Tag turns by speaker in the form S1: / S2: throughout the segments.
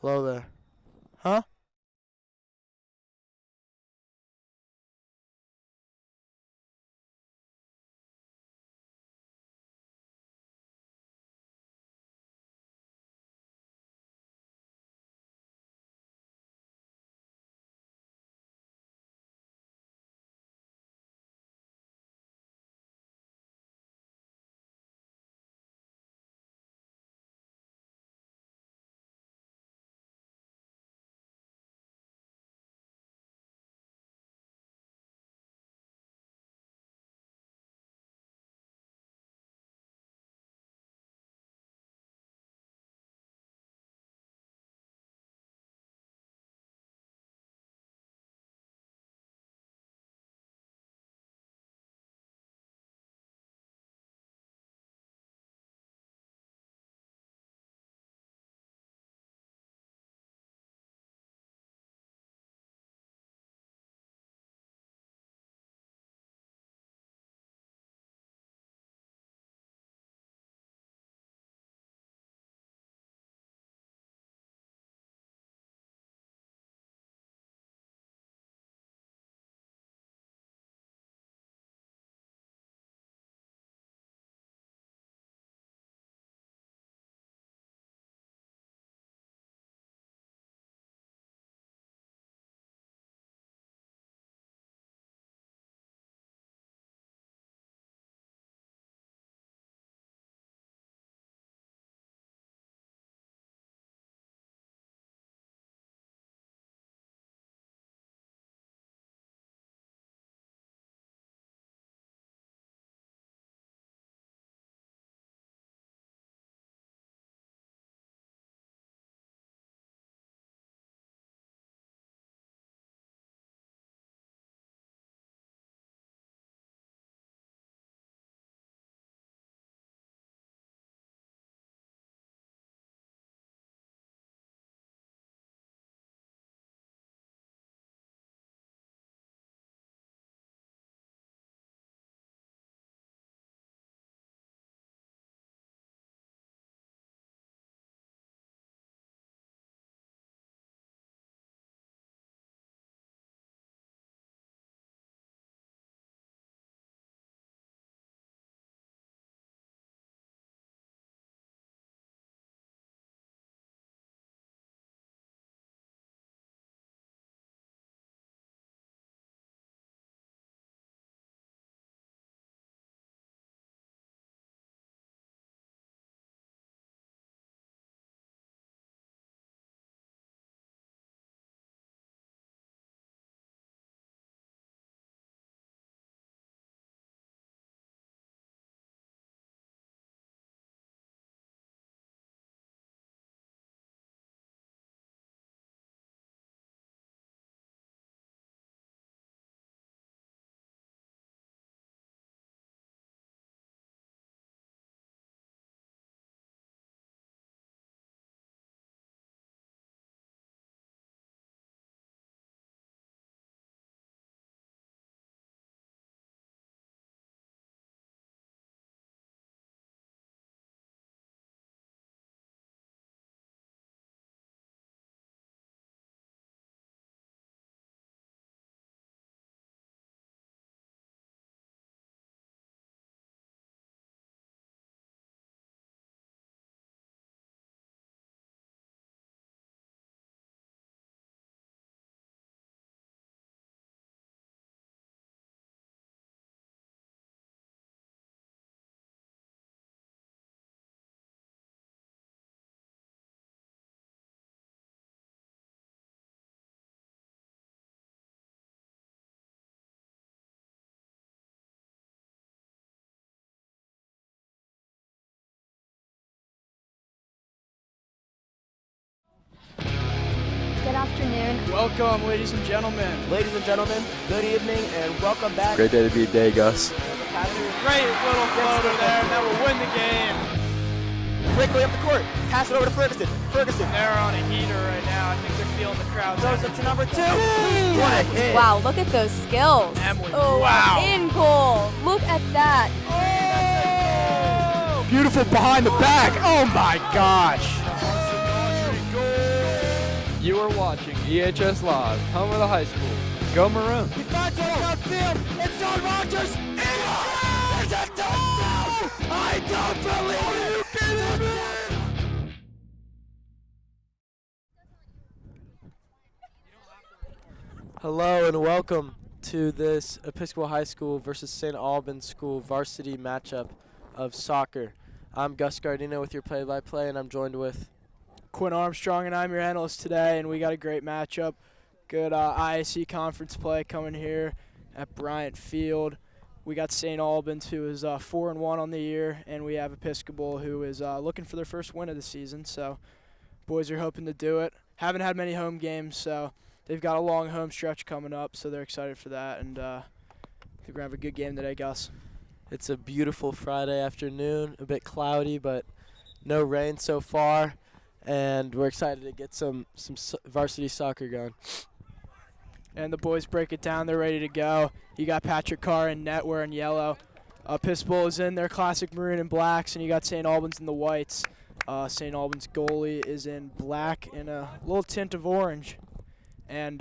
S1: Hello there. Huh?
S2: Good afternoon.
S1: Welcome, ladies and gentlemen.
S3: Ladies and gentlemen, good evening and welcome back.
S4: Great day to be a day, Gus.
S1: Great little floater there, that will win the game.
S3: Quickly up the court, pass it over to Ferguson.
S1: They're on a heater right now. I think they're feeling the crowd.
S3: Throws it to number 2. What a hit.
S2: Wow, look at those skills.
S1: Emily,
S2: Oh,
S1: wow.
S2: in goal. Look at that.
S1: Oh!
S3: Beautiful behind the back. Oh my gosh.
S1: You are watching EHS Live, home of the high school. Go Maroon!
S3: He finds it downfield. It's John Rogers. It's a touchdown! I don't believe you kidding me! Hello and welcome to this Episcopal High School versus St. Albans School varsity matchup of soccer. I'm Gus Gardino with your play-by-play, and I'm joined with
S4: Quinn Armstrong, and I'm your analyst today, and we got a great matchup. Good IAC conference play coming here at Bryant Field. We got St. Albans, who is 4-1 on the year, and we have Episcopal, who is looking for their first win of the season. So boys are hoping to do it. Haven't had many home games, so they've got a long home stretch coming up, so they're excited for that, and I think we're going to have a good game today, Gus.
S3: It's a beautiful Friday afternoon, a bit cloudy, but no rain so far, and we're excited to get some varsity soccer going.
S4: And the boys break it down. They're ready to go. You got Patrick Carr in net wearing yellow. Episcopal is in their classic maroon and blacks, and you got St. Albans in the whites. St. Albans goalie is in black and a little tint of orange. And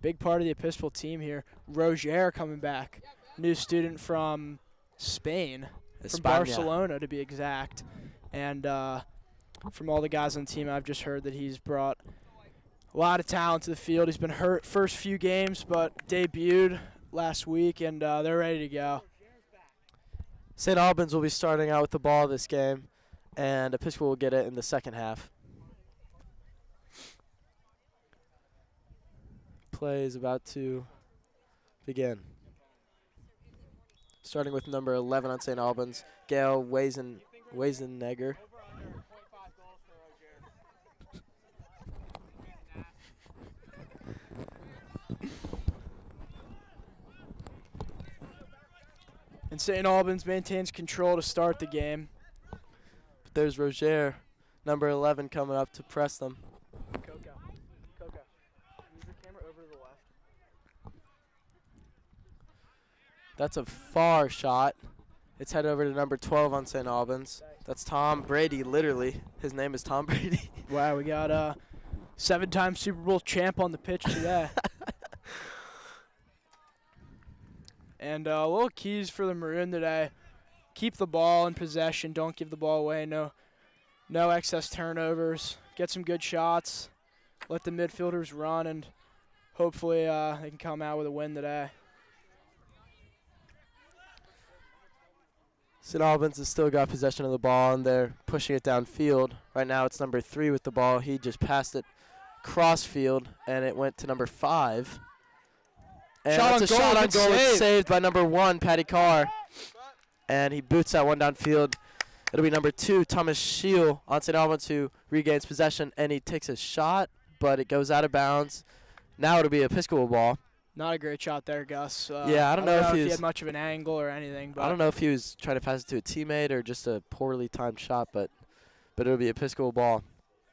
S4: big part of the Episcopal team here, Roger coming back, new student from Spain, from Barcelona to be exact. And from all the guys on the team, I've just heard that he's brought a lot of talent to the field. He's been hurt first few games, but debuted last week, and they're ready to go.
S3: St. Albans will be starting out with the ball this game, and Episcopal will get it in the second half. Play is about to begin. Starting with number 11 on St. Albans, Gail Weisenegger.
S4: And St. Albans maintains control to start the game.
S3: But there's Roger, number 11, coming up to press them.
S4: Coca, move the camera over to the left.
S3: That's a far shot. It's headed over to number 12 on St. Albans. That's Tom Brady, literally. His name is Tom Brady.
S4: Wow, we got a 7-time Super Bowl champ on the pitch today. And little keys for the Maroon today. Keep the ball in possession. Don't give the ball away. No excess turnovers. Get some good shots. Let the midfielders run, and hopefully they can come out with a win today.
S3: St. Albans has still got possession of the ball, and they're pushing it downfield. Right now it's number 3 with the ball. He just passed it cross field, and it went to number 5. And
S4: Shot
S3: it's
S4: on
S3: a
S4: goal,
S3: shot on
S4: good
S3: goal. It's
S4: save.
S3: saved by number 1, Patty Carr. And he boots that one downfield. It'll be number 2, Thomas Scheel on St. Albans, who regains possession, and he takes a shot, but it goes out of bounds. Now it'll be a Episcopal ball.
S4: Not a great shot there, Gus.
S3: Yeah, I don't know if
S4: he
S3: he
S4: had much of an angle or anything. But
S3: I don't know if he was trying to pass it to a teammate or just a poorly timed shot, but it'll be a Episcopal ball.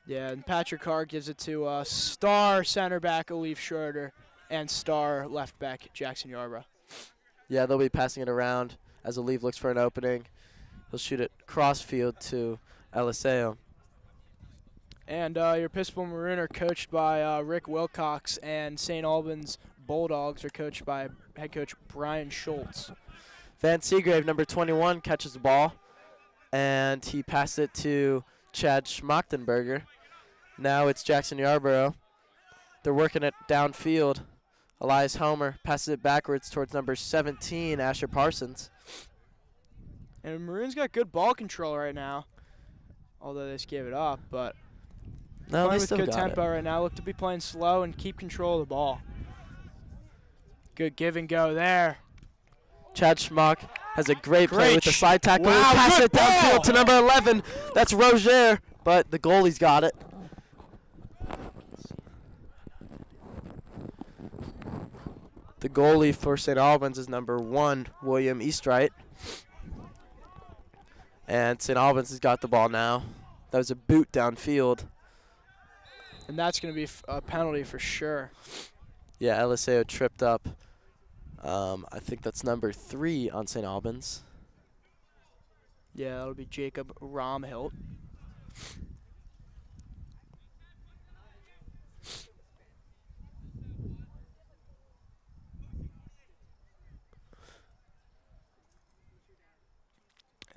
S4: Yeah, and Patrick Carr gives it to star center back Alif Schroeder and star left back Jackson Yarbrough.
S3: Yeah, they'll be passing it around as Alif looks for an opening. He'll shoot it cross field to Eliseo.
S4: And your Episcopal Maroon are coached by Rick Wilcox, and St. Albans Bulldogs are coached by head coach Brian Schultz.
S3: Van Seagrave, number 21, catches the ball, and he passes it to Chad Schmachtenberger. Now it's Jackson Yarborough. They're working it downfield. Elias Homer passes it backwards towards number 17, Asher Parsons.
S4: And Maroon's got good ball control right now, although they just gave it up. But
S3: No,
S4: playing
S3: they
S4: with
S3: still
S4: good
S3: got
S4: tempo
S3: it.
S4: right now. Look to be playing slow and keep control of the ball. Good give and go there.
S3: Chad Schmuck has a great play with the side tackle.
S4: Wow,
S3: Pass
S4: good
S3: it downfield
S4: ball.
S3: to number 11. That's Roger, but the goalie's got it. The goalie for St. Albans is number 1, William Eastright. And St. Albans has got the ball now. That was a boot downfield.
S4: And that's going to be a penalty for sure.
S3: Yeah, Eliseo tripped up. I think that's number 3 on St. Albans.
S4: Yeah, that'll be Jacob Romhilt.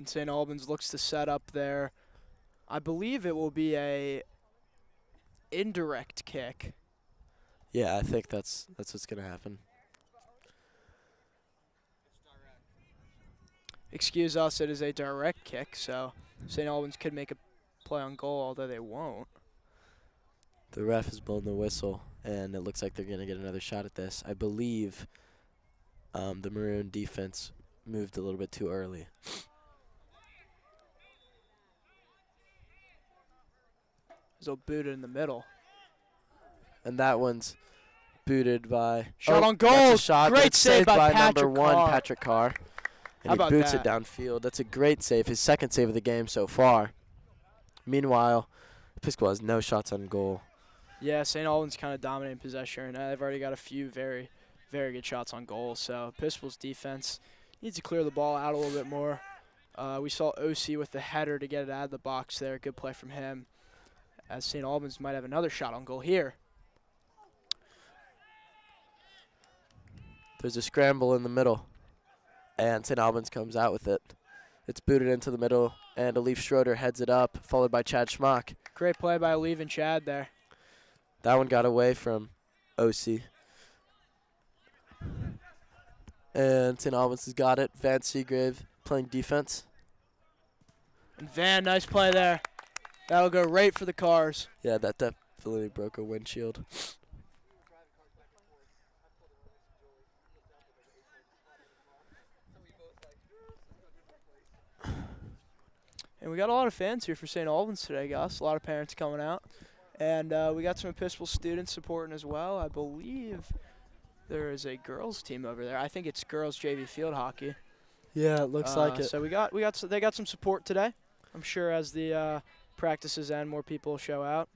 S4: And St. Albans looks to set up there. I believe it will be a indirect kick.
S3: Yeah, I think that's what's going to happen.
S4: Excuse us, it is a direct kick, so St. Albans could make a play on goal, although they won't.
S3: The ref has blown the whistle, and it looks like they're going to get another shot at this. I believe the Maroon defense moved a little bit too early.
S4: They'll boot it in the middle.
S3: And that one's booted by...
S4: Shot on goal.
S3: That's a shot, but
S4: Great
S3: it's
S4: save
S3: saved
S4: by
S3: number
S4: Patrick
S3: 1,
S4: Carr.
S3: Patrick Carr. And
S4: How
S3: he
S4: about
S3: boots
S4: that?
S3: it downfield. That's a great save, his second save of the game so far. Meanwhile, Episcopal has no shots on goal.
S4: Yeah, St. Albans kind of dominating possession right now. They've already got a few very, very good shots on goal. So Episcopal's defense needs to clear the ball out a little bit more. We saw OC with the header to get it out of the box there. Good play from him. As St. Albans might have another shot on goal here.
S3: There's a scramble in the middle, and St. Albans comes out with it. It's booted into the middle, and Alif Schroeder heads it up, followed by Chad Schmock.
S4: Great play by Alif and Chad there.
S3: That one got away from OC. And St. Albans has got it. Van Seagrave playing defense.
S4: And Van, nice play there. That'll go right for the Cars.
S3: Yeah, that definitely broke a windshield.
S4: And we got a lot of fans here for St. Albans today, Gus. A lot of parents coming out. And we got some Episcopal students supporting as well. I believe there is a girls team over there. I think it's girls JV field hockey.
S3: Yeah, it looks like it.
S4: So they got some support today. I'm sure as the practices end, more people will show out.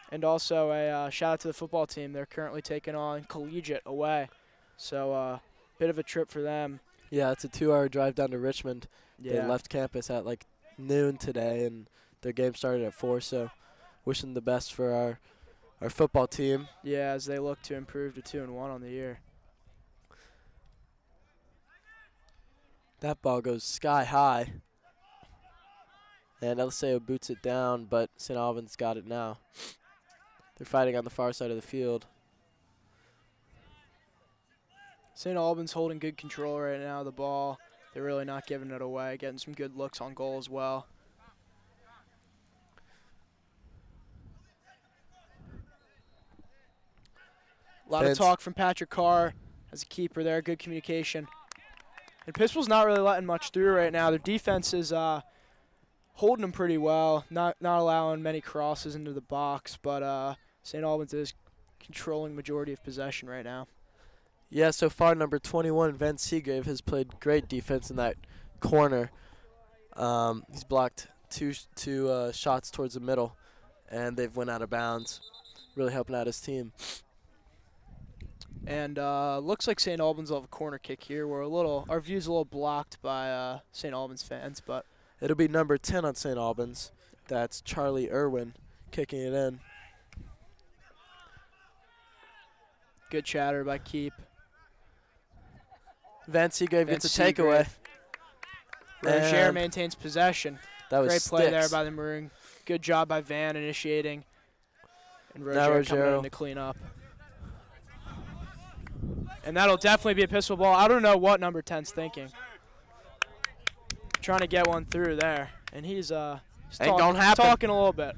S4: And also a shout out to the football team. They're currently taking on Collegiate away. So bit of a trip for them.
S3: Yeah, it's a 2-hour drive down to Richmond.
S4: Yeah.
S3: They left campus at like noon today, and their game started at 4, so wishing the best for our football team.
S4: Yeah, as they look to improve to 2-1 on the year.
S3: That ball goes sky high. And LSAO boots it down, but St. Albans got it now. They're fighting on the far side of the field.
S4: St. Albans holding good control right now of the ball. They're really not giving it away, getting some good looks on goal as well. A lot of talk from Patrick Carr as a keeper there, good communication. And Episcopal's not really letting much through right now. Their defense is holding them pretty well, not allowing many crosses into the box, but St. Albans is controlling majority of possession right now.
S3: Yeah, so far number 21, Van Seagrave, has played great defense in that corner. He's blocked two shots towards the middle, and they've went out of bounds, really helping out his team.
S4: And looks like St. Albans will have a corner kick here. Our view's a little blocked by St. Albans fans, but
S3: It'll be number 10 on St. Albans. That's Charlie Irwin kicking it in.
S4: good chatter by Keep.
S3: Van Seagrave gets a takeaway.
S4: Rozier maintains possession.
S3: That was
S4: Great play
S3: Sticks.
S4: there by the Maroon. Good job by Van initiating. And Rozier coming in to clean up. And that'll definitely be a pistol ball. I don't know what number 10's thinking. Trying to get one through there. And he's talking a little bit.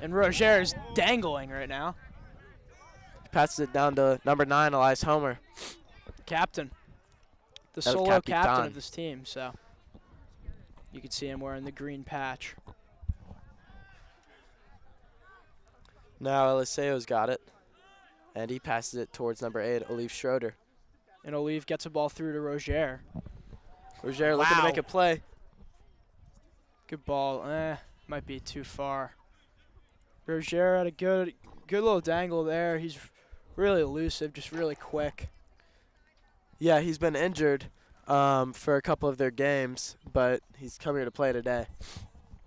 S4: And Rozier is dangling right now.
S3: Passes it down to number 9, Elias Homer.
S4: Captain. The
S3: El
S4: solo
S3: Capitan.
S4: captain of this team, so you can see him wearing the green patch.
S3: Now Eliseo's got it. And he passes it towards number 8, Alif Schroeder.
S4: And Olive gets a ball through to Rozier.
S3: Rozier looking to make a play.
S4: Good ball. Might be too far. Rozier had a good little dangle there. He's really elusive, just really quick.
S3: Yeah, he's been injured for a couple of their games, but he's come here to play today.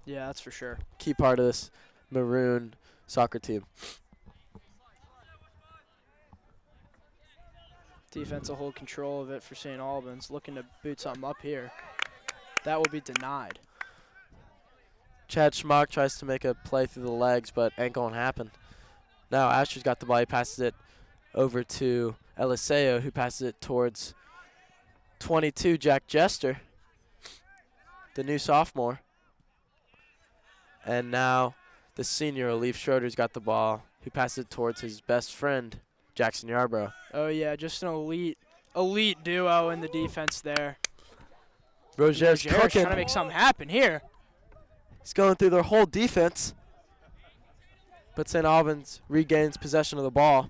S4: Yeah, that's for sure.
S3: Key part of this Maroon soccer team.
S4: Defense will hold control of it for St. Albans. Looking to boot something up here. That will be denied.
S3: Chad Schmock tries to make a play through the legs, but ain't going to happen. Now Asher's got the ball. He passes it over to Eliseo, who passes it towards 22, Jack Jester, the new sophomore. And now the senior, Leaf Schroeder's got the ball, who passes it towards his best friend, Jackson Yarborough.
S4: Oh, yeah, just an elite duo in the defense there.
S3: Roger's cooking.
S4: trying to make something happen here.
S3: He's going through their whole defense. But St. Albans regains possession of the ball.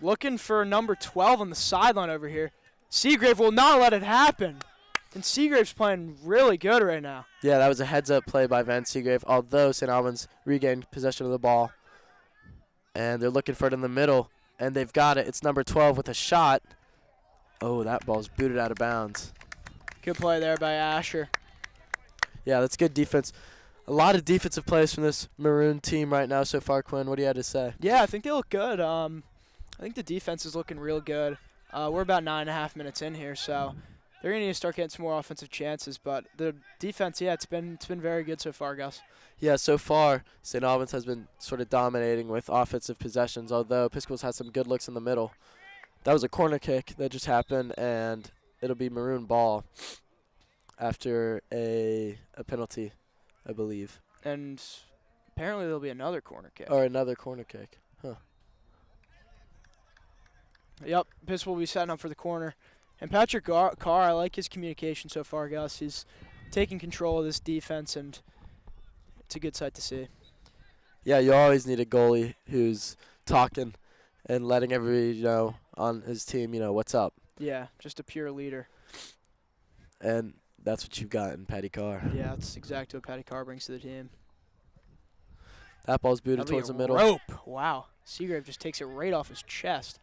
S4: Looking for number 12 on the sideline over here. Seagrave will not let it happen. And Seagrave's playing really good right now.
S3: Yeah, that was a heads-up play by Van Seagrave, although St. Albans regained possession of the ball. And they're looking for it in the middle, and they've got it. It's number 12 with a shot. Oh, that ball's booted out of bounds.
S4: Good play there by Asher.
S3: Yeah, that's good defense. A lot of defensive plays from this Maroon team right now so far, Quinn. What do you have to say?
S4: Yeah, I think they look good. I think the defense is looking real good. We're about 9.5 minutes in here, so they're going to need to start getting some more offensive chances. But the defense, yeah, it's been very good so far, Gus.
S3: Yeah, so far, St. Albans has been sort of dominating with offensive possessions, although Episcopal's had some good looks in the middle. That was a corner kick that just happened, and it'll be Maroon ball after a penalty, I believe.
S4: And apparently there'll be another corner kick.
S3: Or another corner kick. Huh.
S4: Yep, Episcopal will be setting up for the corner. And Patrick Carr, I like his communication so far, Gus. He's taking control of this defense, and it's a good sight to see.
S3: Yeah, you always need a goalie who's talking and letting everybody know on his team, what's up.
S4: Yeah, just a pure leader.
S3: And that's what you've got in Patty Carr.
S4: Yeah, that's exactly what Patty Carr brings to the team.
S3: That ball's booted
S4: That'll be
S3: towards
S4: a
S3: the middle.
S4: Rope. Wow. Seagrave just takes it right off his chest.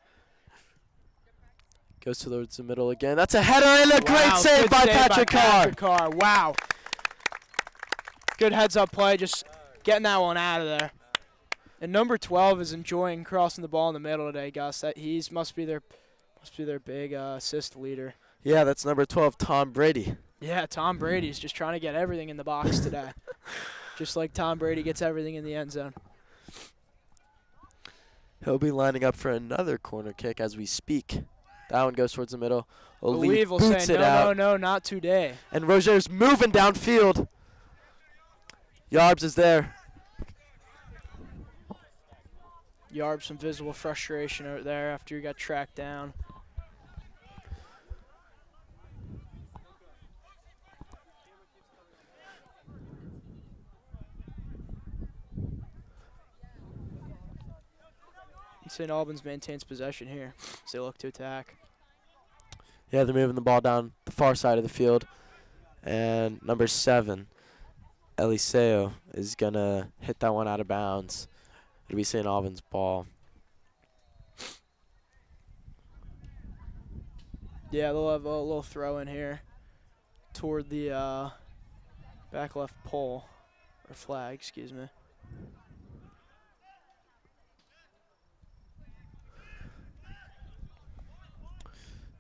S3: Goes towards the middle again. That's a header and a great save
S4: Good
S3: by
S4: save
S3: Patrick Carr.
S4: Patrick Carr. Wow. Good heads-up play, just getting that one out of there. And number 12 is enjoying crossing the ball in the middle today, Gus. That must be their big assist leader.
S3: Yeah, that's number 12, Tom Brady.
S4: Yeah, Tom Brady's just trying to get everything in the box today. Just like Tom Brady gets everything in the end zone.
S3: He'll be lining up for another corner kick as we speak. That one goes towards the middle.
S4: Olive will
S3: boots
S4: say,
S3: it out.
S4: no, not today.
S3: And Roger's moving downfield. Yarbs is there.
S4: Yarb, some visible frustration out there after he got tracked down. St. Albans maintains possession here as they look to attack.
S3: Yeah, they're moving the ball down the far side of the field. And number 7, Eliseo, is going to hit that one out of bounds. It'll be St. Albans' ball.
S4: Yeah, they'll have a little throw in here toward the back left pole, or flag, excuse me.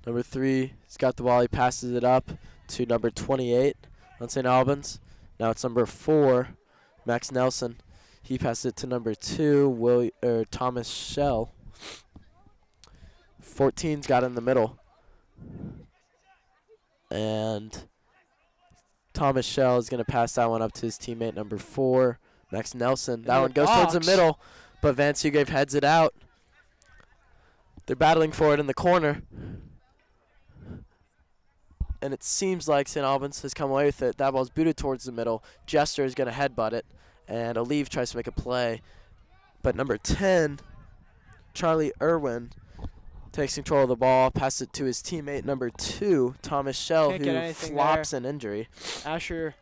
S3: Number 3, he's got the ball. He passes it up to number 28 on St. Albans. Now it's number 4, Max Nelson. He passes it to number 2, Thomas Shell. 14's got it in the middle. And Thomas Shell is going to pass that one up to his teammate number 4, Max Nelson. That one goes towards the middle, but Van Seagrave heads it out. They're battling for it in the corner. And it seems like St. Albans has come away with it. That ball's booted towards the middle. Jester is going to headbutt it. And Olive tries to make a play. But number 10, Charlie Irwin, takes control of the ball, passes it to his teammate number 2, Thomas Shell, who flops an injury.
S4: Asher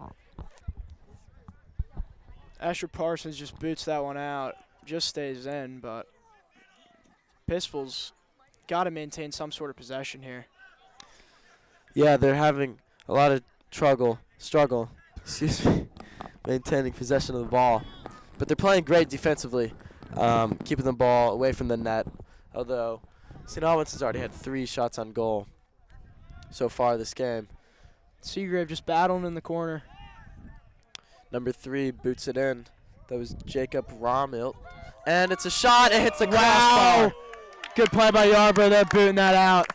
S4: Parsons just boots that one out. Just stays in, but Pistols got to maintain some sort of possession here.
S3: Yeah, they're having a lot of struggle, maintaining possession of the ball. But they're playing great defensively. keeping the ball away from the net. Although St. Albans has already had 3 shots on goal so far this game.
S4: Seagrave just battling in the corner.
S3: Number 3 boots it in. That was Jacob Romilt. And it's a shot. It hits the crossbar.
S4: Good play by Yarborough there, booting that out.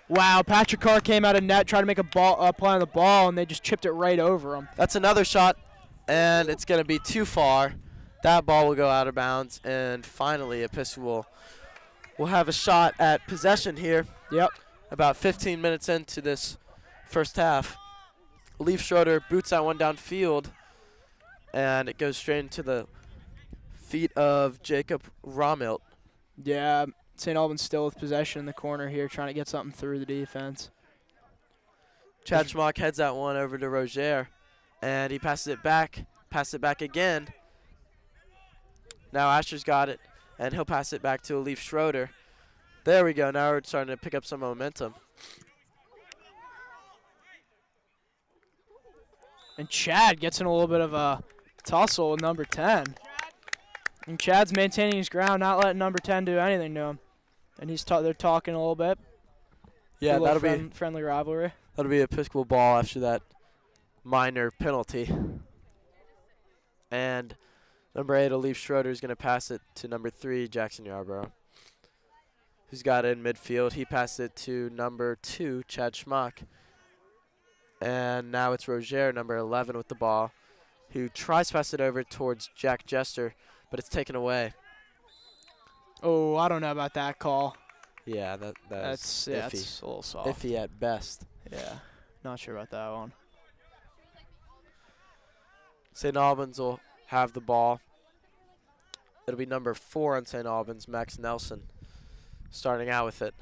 S4: Wow, Patrick Carr came out of net, tried to make a play on the ball, and they just chipped it right over him.
S3: That's another shot, and it's going to be too far. That ball will go out of bounds, and finally Episcopal will have a shot at possession here.
S4: Yep.
S3: About 15 minutes into this first half. Leaf Schroeder boots that one downfield, and it goes straight into the feet of Jacob Romilt.
S4: Yeah, St. Albans still with possession in the corner here, trying to get something through the defense.
S3: Chad Schmock heads that one over to Roger, and he passes it back again. Now Asher's got it, and he'll pass it back to Leaf Schroeder. There we go. Now we're starting to pick up some momentum.
S4: And Chad gets in a little bit of a tussle with number 10. And Chad's maintaining his ground, not letting number 10 do anything to him. And they're talking a little bit.
S3: Yeah, that'll
S4: be friendly rivalry.
S3: That'll be Episcopal ball after that minor penalty. And number 8, Leaf Schroeder, is going to pass it to number 3, Jackson Yarborough, who's got it in midfield. He passed it to number 2, Chad Schmock. And now it's Roger, number 11, with the ball, who tries to pass it over towards Jack Jester, but it's taken away.
S4: Oh, I don't know about that call.
S3: Yeah, that's iffy.
S4: That's a little soft.
S3: Iffy at best.
S4: Yeah, not sure about that one.
S3: St. Albans will have the ball. It'll be number 4 on St. Albans, Max Nelson, starting out with it.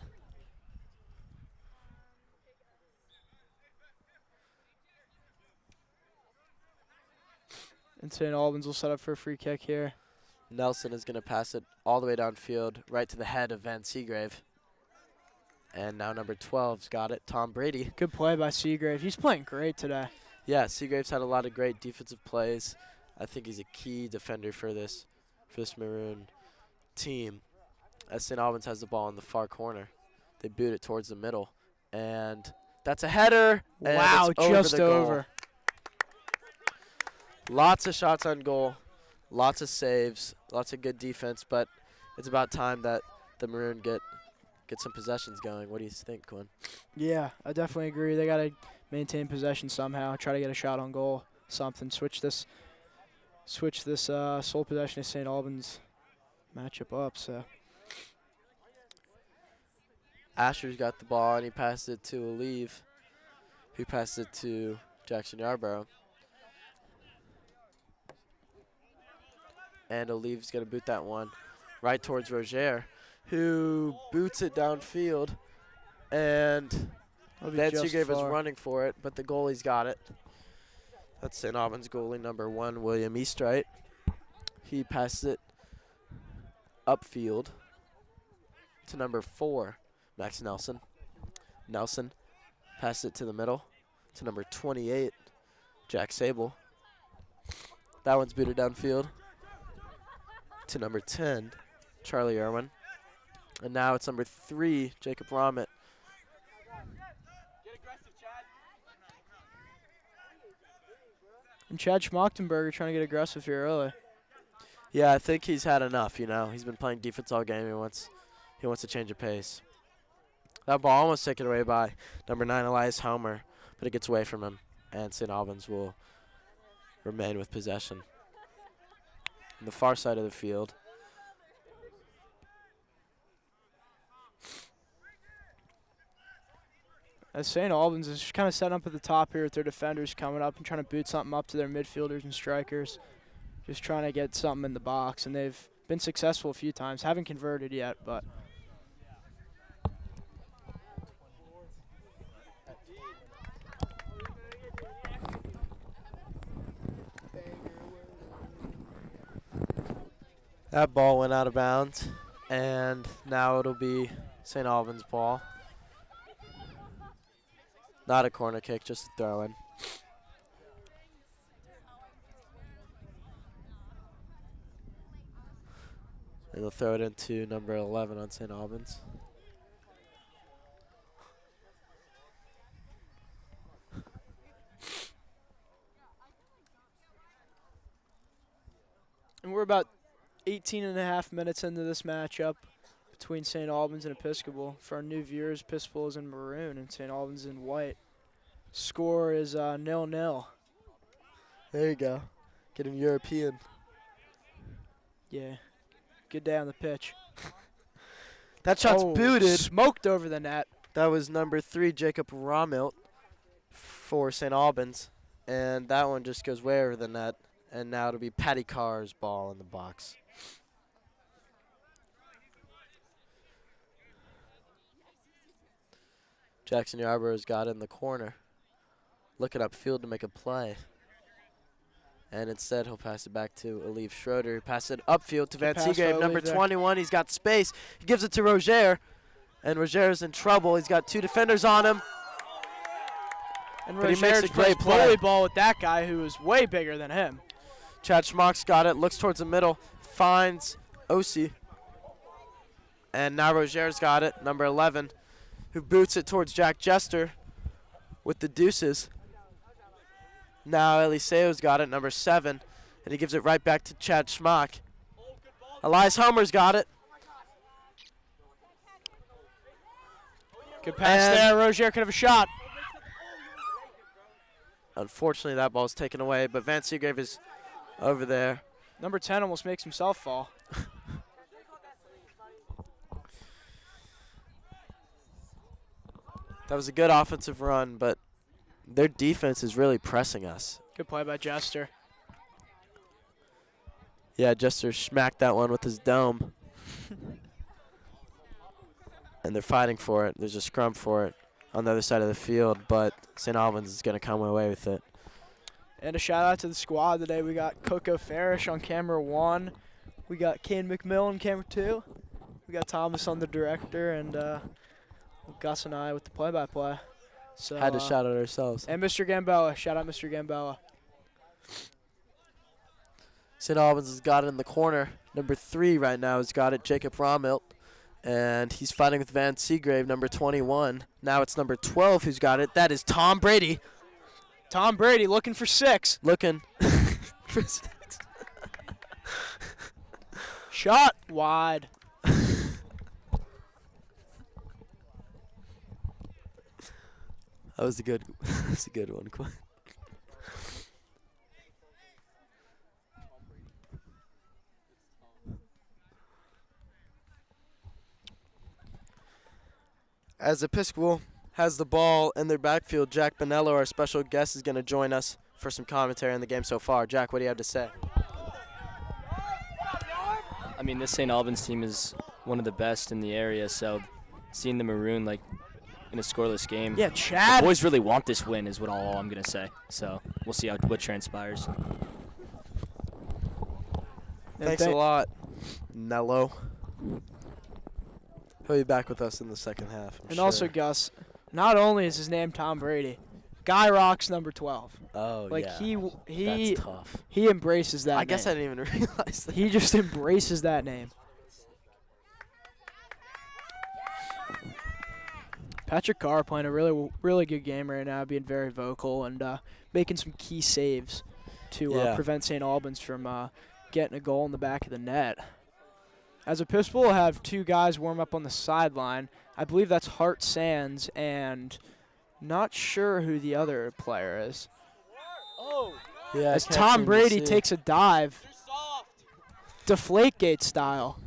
S4: And St. Albans will set up for a free kick here.
S3: Nelson is going to pass it all the way downfield, right to the head of Van Seagrave. And now number 12's got it, Tom Brady.
S4: Good play by Seagrave. He's playing great today.
S3: Yeah, Seagrave's had a lot of great defensive plays. I think he's a key defender for this Maroon team. As St. Albans has the ball in the far corner, they boot it towards the middle, and that's a header. And
S4: wow,
S3: it's
S4: just
S3: over.
S4: over.
S3: Lots of shots on goal, lots of saves, lots of good defense, but it's about time that the Maroon get some possessions going. What do you think, Quinn?
S4: Yeah, I definitely agree. They got to maintain possession somehow, try to get a shot on goal, something. Switch this sole possession of St. Albans matchup up. So
S3: Asher's got the ball, and he passed it to Olive, who passed it to Jackson Yarborough. And Olive's going to boot that one right towards Roger, who boots it downfield. And Van Seagrave is running for it, but the goalie's got it. That's St. Albans goalie, number 1, William Eastright. He passes it upfield to number 4, Max Nelson. Nelson passes it to the middle to number 28, Jack Sable. That one's booted downfield to number 10, Charlie Irwin. And now it's number 3, Jacob Romitt.
S4: And Chad Schmochtenberger trying to get aggressive here early.
S3: Yeah, I think he's had enough, you know. He's been playing defense all game. He wants to change of pace. That ball almost taken away by number 9, Elias Homer, but it gets away from him, and St. Albans will remain with possession. On the far side of the field,
S4: as St. Albans is kind of setting up at the top here with their defenders coming up and trying to boot something up to their midfielders and strikers. Just trying to get something in the box, and they've been successful a few times. Haven't converted yet, but
S3: that ball went out of bounds, and now it'll be St. Albans' ball. Not a corner kick, just a throw-in. And they'll throw it into number 11 on St. Albans.
S4: And we're about 18 and a half minutes into this matchup between St. Albans and Episcopal. For our new viewers, Episcopal is in maroon and St. Albans in white. Score is 0-0.
S3: There you go. Get him European.
S4: Yeah. Good day on the pitch.
S3: That shot's booted.
S4: Smoked over the net.
S3: That was number 3, Jacob Rommelt for St. Albans. And that one just goes way over the net. And now it'll be Patty Carr's ball in the box. Jackson Yarborough's got it in the corner. Looking upfield to make a play. And instead, he'll pass it back to Aleve Schroeder. Pass it upfield to Van Seagrave, number 21. He's got space. He gives it to Roger. And Roger's in trouble. He's got 2 defenders on him.
S4: And
S3: But he makes
S4: Roger
S3: a great
S4: plays
S3: play.
S4: volleyball with that guy who is way bigger than him.
S3: Chad Schmock's got it. Looks towards the middle. Finds Osi. And now Roger's got it, number 11, who boots it towards Jack Jester with the deuces. Now Eliseo's got it, number 7, and he gives it right back to Chad Schmock. Elias Homer's got it.
S4: Good pass
S3: And
S4: there. Roger could have a shot.
S3: unfortunately, that ball's taken away, but Van Seagrave is over there.
S4: Number 10 almost makes himself fall.
S3: That was a good offensive run, but their defense is really pressing us.
S4: Good play by Jester.
S3: Yeah, Jester smacked that one with his dome. And they're fighting for it. There's a scrum for it on the other side of the field, but St. Albans is going to come away with it.
S4: And a shout out to the squad today. We got Coco Farish on camera 1. We got Kane McMillan on camera 2. We got Thomas on the director, and Gus and I with the play-by-play. So
S3: Had to shout out ourselves.
S4: And Mr. Gambella. Shout out Mr. Gambella.
S3: St. Albans has got it in the corner. Number 3 right now has got it, Jacob Rommelt. And he's fighting with Van Seagrave, number 21. Now it's number 12 who's got it. That is Tom Brady.
S4: Tom Brady looking for 6.
S3: Looking for 6.
S4: Shot wide.
S3: That was a good one, Quinn. As Episcopal has the ball in their backfield, Jack Bonello, our special guest, is going to join us for some commentary on the game so far. Jack, what do you have to say?
S5: I mean, this St. Albans team is one of the best in the area, so seeing the Maroon like in a scoreless game.
S4: Yeah, Chad.
S5: The boys really want this win is all I'm going to say. So we'll see what transpires.
S3: Thanks a lot, Nello. He'll be back with us in the second half. I'm
S4: And
S3: sure.
S4: also, Gus, not only is his name Tom Brady, Guy Rocks number 12.
S3: Oh,
S4: Like
S3: yeah. That's tough.
S4: he embraces that
S3: I
S4: name.
S3: guess I didn't even realize that.
S4: He just embraces that name. Patrick Carr playing a really good game right now, being very vocal and making some key saves to prevent St. Albans from getting a goal in the back of the net. As Episcopal will have 2 guys warm up on the sideline. I believe that's Hart Sands and not sure who the other player is.
S3: Yeah,
S4: As Tom Brady takes a dive, Deflategate style.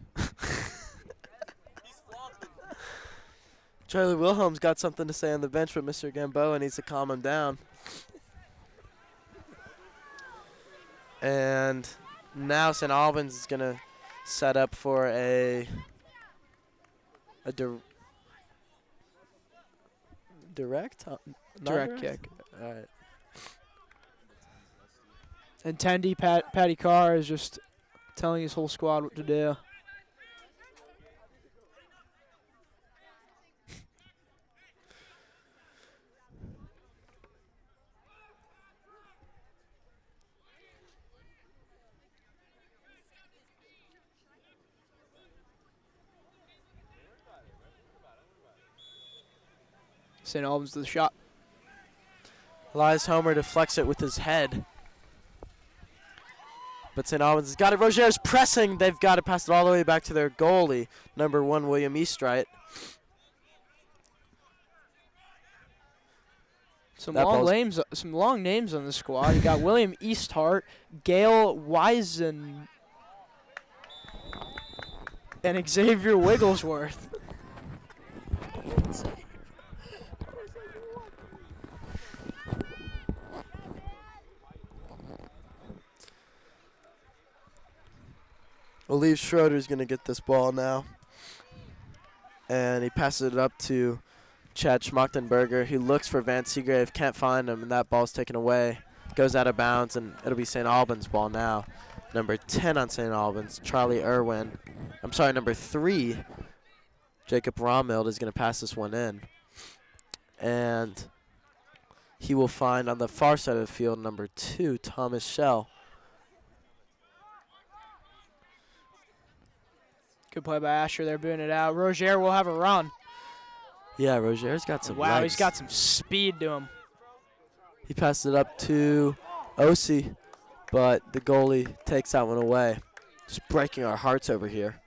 S3: Charlie Wilhelm's got something to say on the bench, but Mr. Gamboa needs to calm him down. And now St. Albans is going to set up for a direct
S4: Kick.
S3: All right.
S4: And Tendy Patty Carr is just telling his whole squad what to do. St. Albans to the shot.
S3: Elias Homer deflects it with his head. But St. Albans has got it. Roger's pressing. They've got to pass it all the way back to their goalie, number 1, William Eastright.
S4: Some
S3: That
S4: long names on the squad. You got William Easthart, Gail Wisen, and Xavier Wigglesworth.
S3: Olive Schroeder's going to get this ball now. And he passes it up to Chad Schmachtenberger. He looks for Van Seagrave, can't find him, and that ball's taken away. Goes out of bounds, and it'll be St. Albans' ball now. Number 10 on St. Albans, Charlie Irwin. I'm sorry, number 3, Jacob Romild is going to pass this one in. And he will find on the far side of the field number 2, Thomas Schell.
S4: Good play by Asher. They're booting it out. Roger will have a run.
S3: Yeah, Roger's got some
S4: Wow,
S3: legs.
S4: he's got some speed to him.
S3: He passed it up to Osi, but the goalie takes that one away. Just breaking our hearts over here.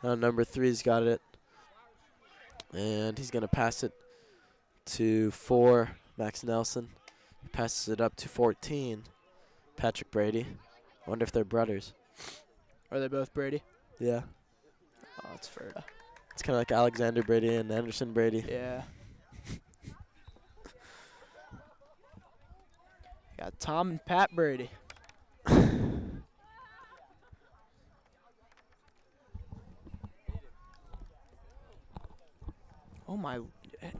S3: Now number 3's got it. And he's going to pass it to 4, Max Nelson. He passes it up to 14, Patrick Brady. I wonder if they're brothers.
S4: Are they both Brady?
S3: Yeah.
S4: Oh, it's Ferda.
S3: It's kind of like Alexander Brady and Anderson Brady.
S4: Yeah. Got Tom and Pat Brady. Oh my,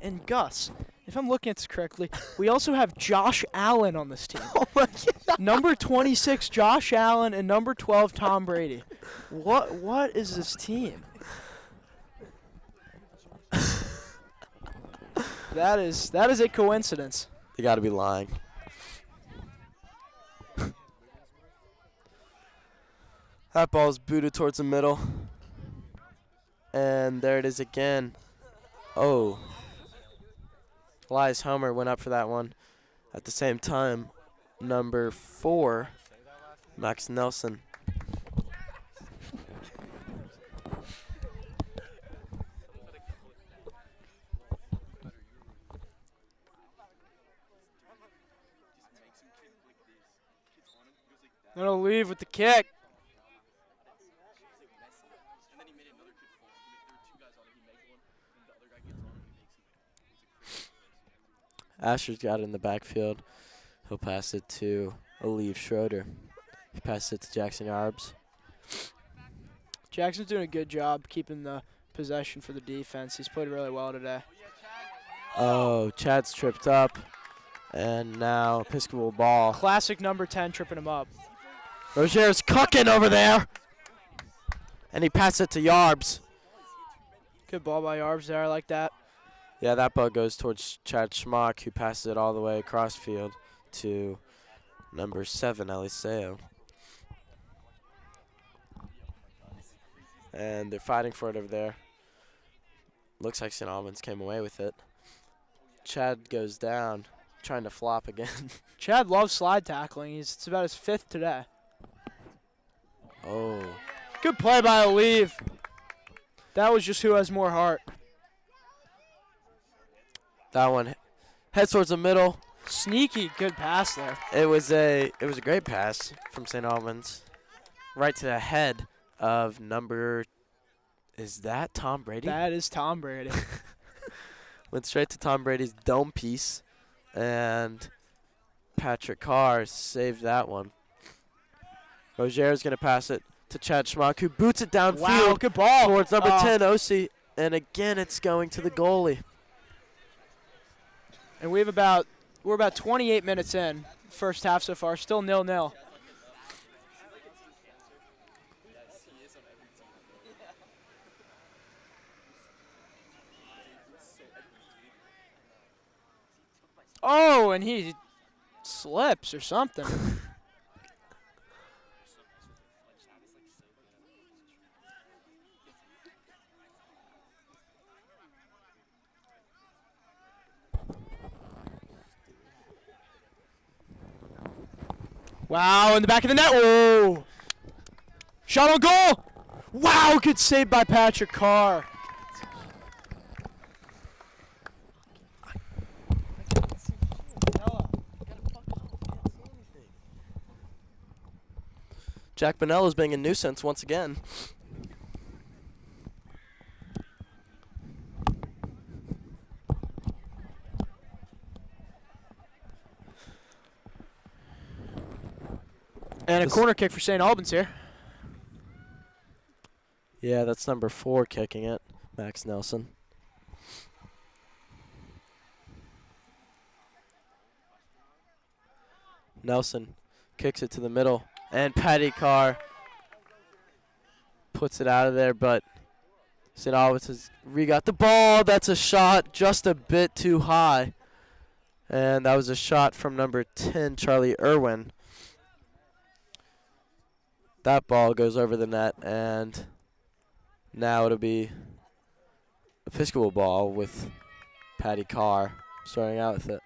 S4: and Gus, if I'm looking at this correctly, we also have Josh Allen on this team.
S3: Oh my God.
S4: Number 26, Josh Allen, and number 12, Tom Brady. What is this team? That is a coincidence.
S3: They got to be lying. That ball's booted towards the middle. And there it is again. Oh. Elias Homer went up for that one. At the same time, number 4, Max Nelson.
S4: Gonna leave with the kick.
S3: Asher's got it in the backfield. He'll pass it to Olive Schroeder. He passes it to Jackson Yarbs.
S4: Jackson's doing a good job keeping the possession for the defense. He's played really well today.
S3: Oh, Chad's tripped up. And now Episcopal ball.
S4: Classic number 10 tripping him up.
S3: Roger's cooking over there. And he passes it to Yarbs.
S4: Good ball by Yarbs there. I like that.
S3: Yeah, that ball goes towards Chad Schmock, who passes it all the way across field to number 7, Eliseo. And they're fighting for it over there. Looks like St. Albans came away with it. Chad goes down, trying to flop again.
S4: Chad loves slide tackling. It's about his 5th today.
S3: Oh.
S4: Good play by Olive. That was just who has more heart.
S3: That one heads towards the middle.
S4: Sneaky good pass there.
S3: It was a great pass from St. Albans. Right to the head of number, is that Tom Brady?
S4: That is Tom Brady.
S3: Went straight to Tom Brady's dome piece. And Patrick Carr saved that one. Roger's going to pass it to Chad Schmock, who boots it downfield.
S4: Wow, good ball.
S3: Towards number 10, Osi. And again, it's going to the goalie.
S4: And we're about 28 minutes in. First half so far, still 0-0. Oh, and he slips or something. Wow, in the back of the net. Whoa. Shot on goal. Wow, good save by Patrick Carr.
S3: Jack Bonello's being a nuisance once again.
S4: And a corner kick for St. Albans here.
S3: Yeah, that's number 4 kicking it, Max Nelson. Nelson kicks it to the middle, and Patty Carr puts it out of there, but St. Albans has re-got the ball. That's a shot just a bit too high. And that was a shot from number 10, Charlie Irwin. That ball goes over the net, and now it'll be a Episcopal ball with Patty Carr starting out with it.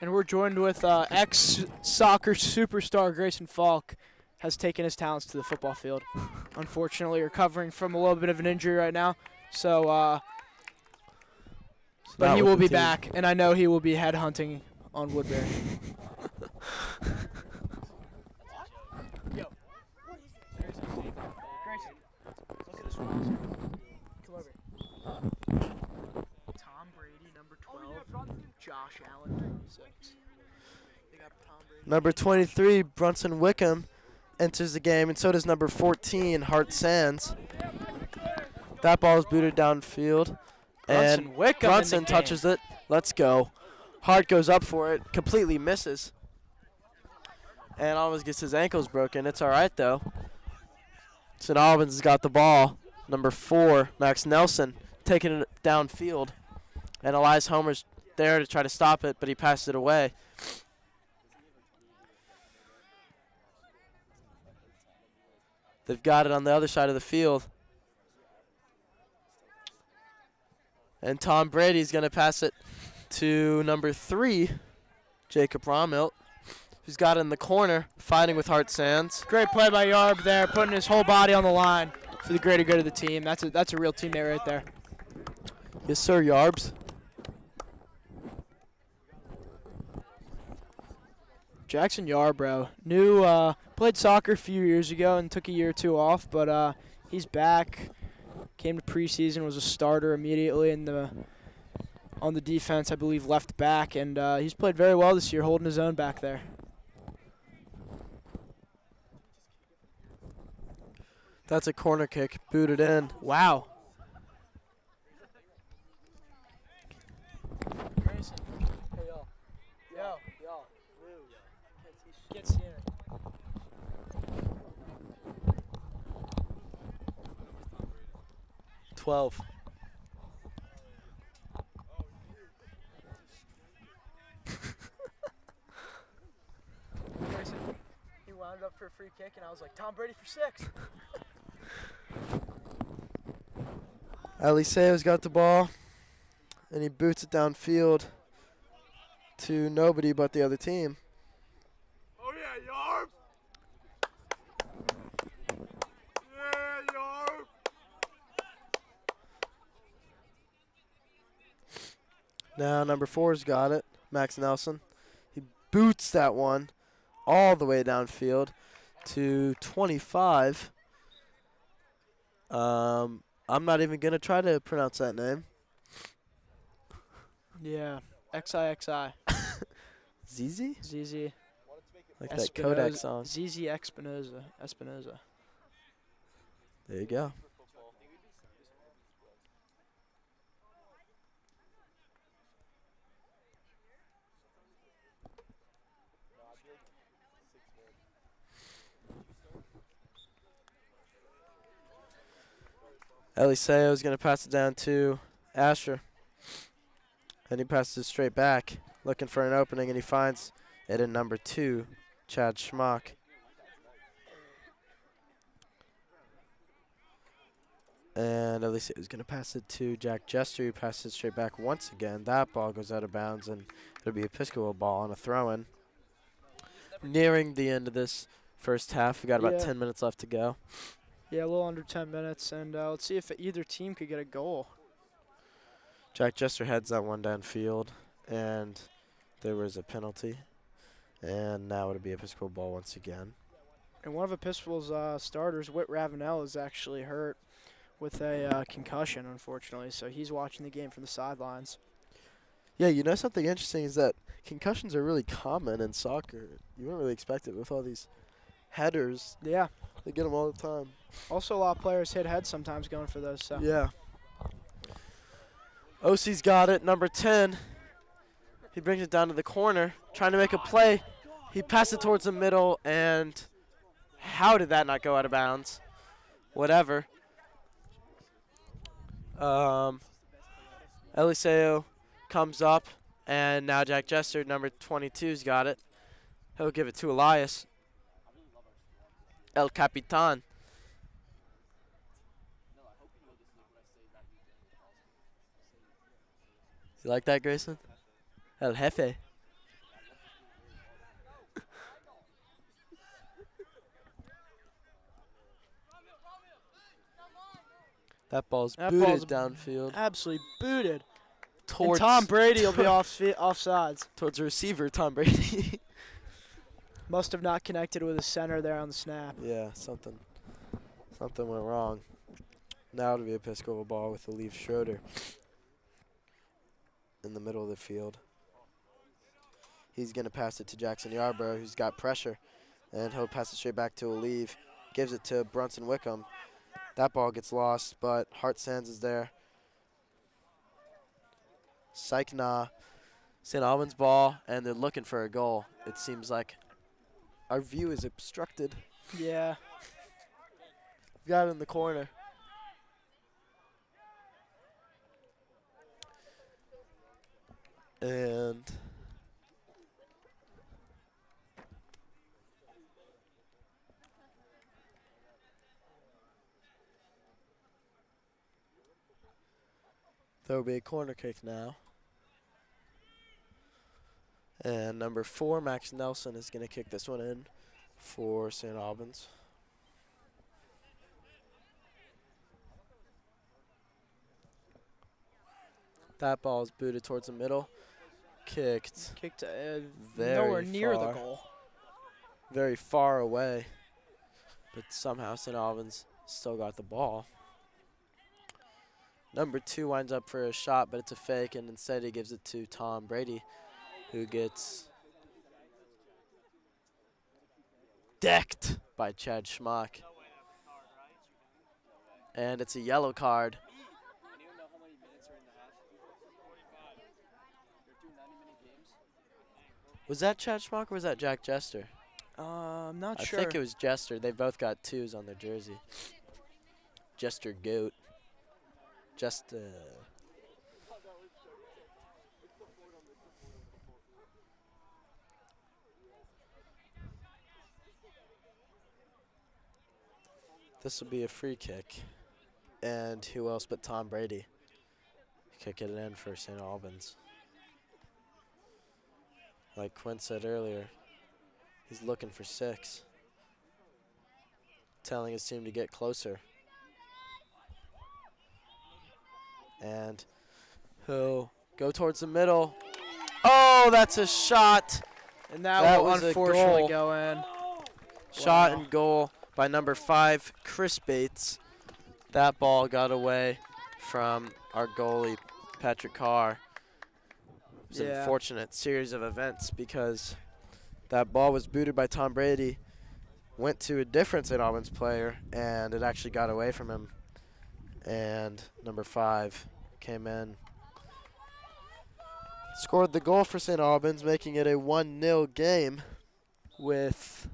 S4: And we're joined with ex-soccer superstar Grayson Falk. Has taken his talents to the football field. Unfortunately, recovering from a little bit of an injury right now. So, but he will be back, and I know he will be headhunting on Woodbury. Tom Brady, number 12. Josh Allen, 26.
S3: Number 23, Brunson Wickham, enters the game, and so does number 14, Hart Sands. That ball is booted downfield, and Brunson touches it. Let's go. Hart goes up for it, completely misses, and almost gets his ankles broken. It's all right, though. St. Albans has got the ball. Number 4, Max Nelson, taking it downfield, and Elias Homer's there to try to stop it, but he passes it away. They've got it on the other side of the field. And Tom Brady's going to pass it to number 3, Jacob Rommelt, who's got it in the corner, fighting with Hart Sands.
S4: Great play by Yarb there, putting his whole body on the line for the greater good of the team. That's a real teammate right there.
S3: Yes, sir, Yarbs.
S4: Jackson Yarbrough, played soccer a few years ago and took a year or two off, but he's back. Came to preseason, was a starter immediately on the defense, I believe, left back, and he's played very well this year, holding his own back there.
S3: That's a corner kick, booted in.
S4: Wow. Gets here.
S3: 12.
S4: He wound up for a free kick, and I was like, Tom Brady for 6.
S3: Eliseo's got the ball, and he boots it downfield to nobody but the other team.
S1: Oh, yeah, Yarb. Yeah, Yarb.
S3: Now number 4's got it, Max Nelson. He boots that one all the way downfield to 25. I'm not even going to try to pronounce that name.
S4: Yeah, XIXI.
S3: ZZ?
S4: ZZ.
S3: Like that Kodak song.
S4: ZZ Espinoza.
S3: There you go. Eliseo is going to pass it down to Asher. And he passes it straight back, looking for an opening, and he finds it in number 2, Chad Schmock. And Eliseo is going to pass it to Jack Jester, who passes it straight back once again. That ball goes out of bounds, and it'll be a Episcopal ball on a throw-in. nearing the end of this first half. We got about
S4: Yeah.
S3: 10 minutes left to go.
S4: Yeah, a little under 10 minutes, and let's see if either team could get a goal.
S3: Jack Jester heads that one downfield, and there was a penalty. And now it'll be Episcopal ball once again.
S4: And one of Episcopal's starters, Whit Ravenel, is actually hurt with a concussion, unfortunately, so he's watching the game from the sidelines.
S3: Yeah, you know something interesting is that concussions are really common in soccer. You wouldn't really expect it with all these headers.
S4: Yeah.
S3: They get them all the time.
S4: Also, a lot of players hit heads sometimes going for those. So.
S3: Yeah. OC's got it, number 10. He brings it down to the corner, trying to make a play. He passed it towards the middle, and how did that not go out of bounds? Whatever. Eliseo comes up, and now Jack Jester, number 22's got it. He'll give it to Elias. El Capitan. You like that, Grayson? El Jefe. That ball's booted downfield.
S4: Absolutely booted.
S3: Towards
S4: And Tom Brady will be offsides.
S3: Towards the receiver, Tom Brady.
S4: Must have not connected with the center there on the snap.
S3: Yeah, something went wrong. Now it'll be Episcopal ball with Leaf Schroeder in the middle of the field. He's going to pass it to Jackson Yarborough, who's got pressure, and he'll pass it straight back to Olive. Gives it to Brunson Wickham. That ball gets lost, but Hart Sands is there. Sycna, St. Albans ball, and they're looking for a goal. It seems like our view is obstructed.
S4: Yeah.
S3: Got it in the corner. And there will be a corner kick now. And number 4, Max Nelson, is going to kick this one in for St. Albans. That ball is booted towards the middle. Kicked
S4: nowhere near
S3: far.
S4: the goal.
S3: Very far away. But somehow St. Albans still got the ball. Number 2 winds up for a shot, but it's a fake, and instead he gives it to Tom Brady, who gets decked by Chad Schmock. And it's a yellow card. Was that Chad Schmock or was that Jack Jester?
S4: I'm not
S3: I
S4: sure.
S3: think it was Jester. They both got 2s on their jersey. Jester Goat. This will be a free kick. And who else but Tom Brady? Kick it in for St. Albans. Like Quinn said earlier, he's looking for 6. Telling his team to get closer. And he'll go towards the middle. Oh, that's a shot.
S4: And that will
S3: was
S4: unfortunately
S3: a goal.
S4: go in.
S3: Shot
S4: Wow.
S3: and goal by number 5, Chris Bates. That ball got away from our goalie, Patrick Carr. It was an
S4: Yeah.
S3: unfortunate series of events because that ball was booted by Tom Brady, went to a different St. Albans player, and it actually got away from him. And number 5 came in, scored the goal for St. Albans, making it a 1-0 game with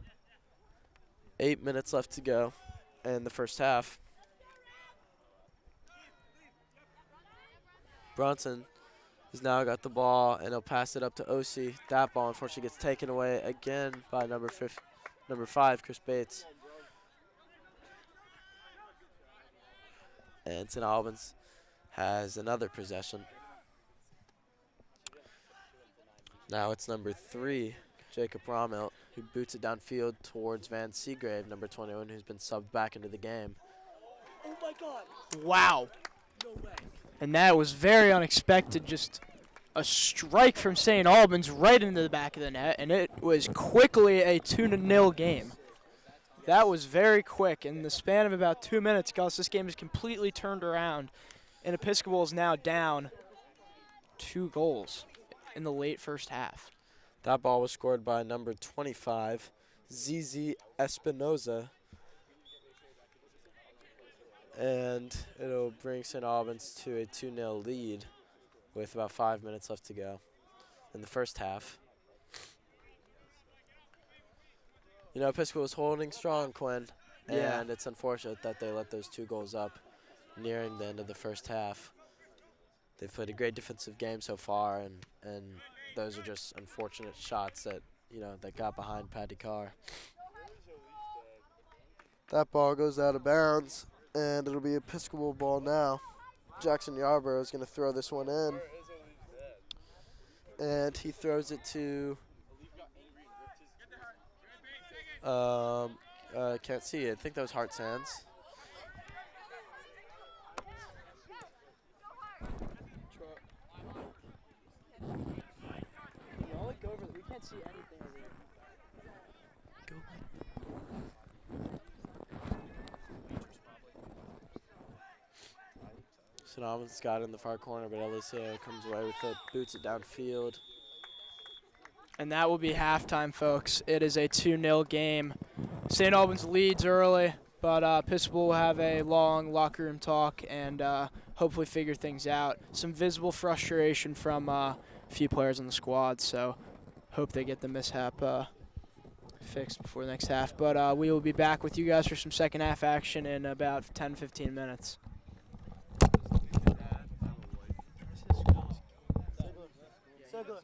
S3: 8 minutes left to go in the first half. Bronson has now got the ball, and he'll pass it up to OC. That ball, unfortunately, gets taken away again by number 5, Chris Bates. And St. Albans has another possession. Now it's number 3, Jacob Rommelt, who boots it downfield towards Van Seagrave, number 21, who's been subbed back into the game.
S4: Wow. And that was very unexpected, just a strike from St. Albans right into the back of the net, and it was quickly a 2-0 game. That was very quick. In the span of about 2 minutes, Gus, this game is completely turned around, and Episcopal is now down 2 goals in the late first half.
S3: That ball was scored by number 25, ZZ Espinoza. And it'll bring St. Albans to a 2-0 lead with about 5 minutes left to go in the first half. You know, Episcopal was holding strong, Quinn,
S4: Yeah.
S3: and it's unfortunate that they let those 2 goals up nearing the end of the first half. They've played a great defensive game so far, and those are just unfortunate shots that, you know, that got behind Paddy Carr. That ball goes out of bounds, and it'll be Episcopal ball now. Jackson Yarborough is going to throw this one in, and he throws it to can't see it. I think that was Hart Sands.
S4: We can't see anything over here.
S3: St. Albans got it in the far corner, but Eliseo comes away with it, boots it downfield.
S4: And that will be halftime, folks. It is a 2-0 game. St. Albans leads early, but Episcopal will have a long locker room talk and hopefully figure things out. Some visible frustration from a few players on the squad, so hope they get the mishap fixed before the next half. But we will be back with you guys for some second half action in about 10-15 minutes. So good.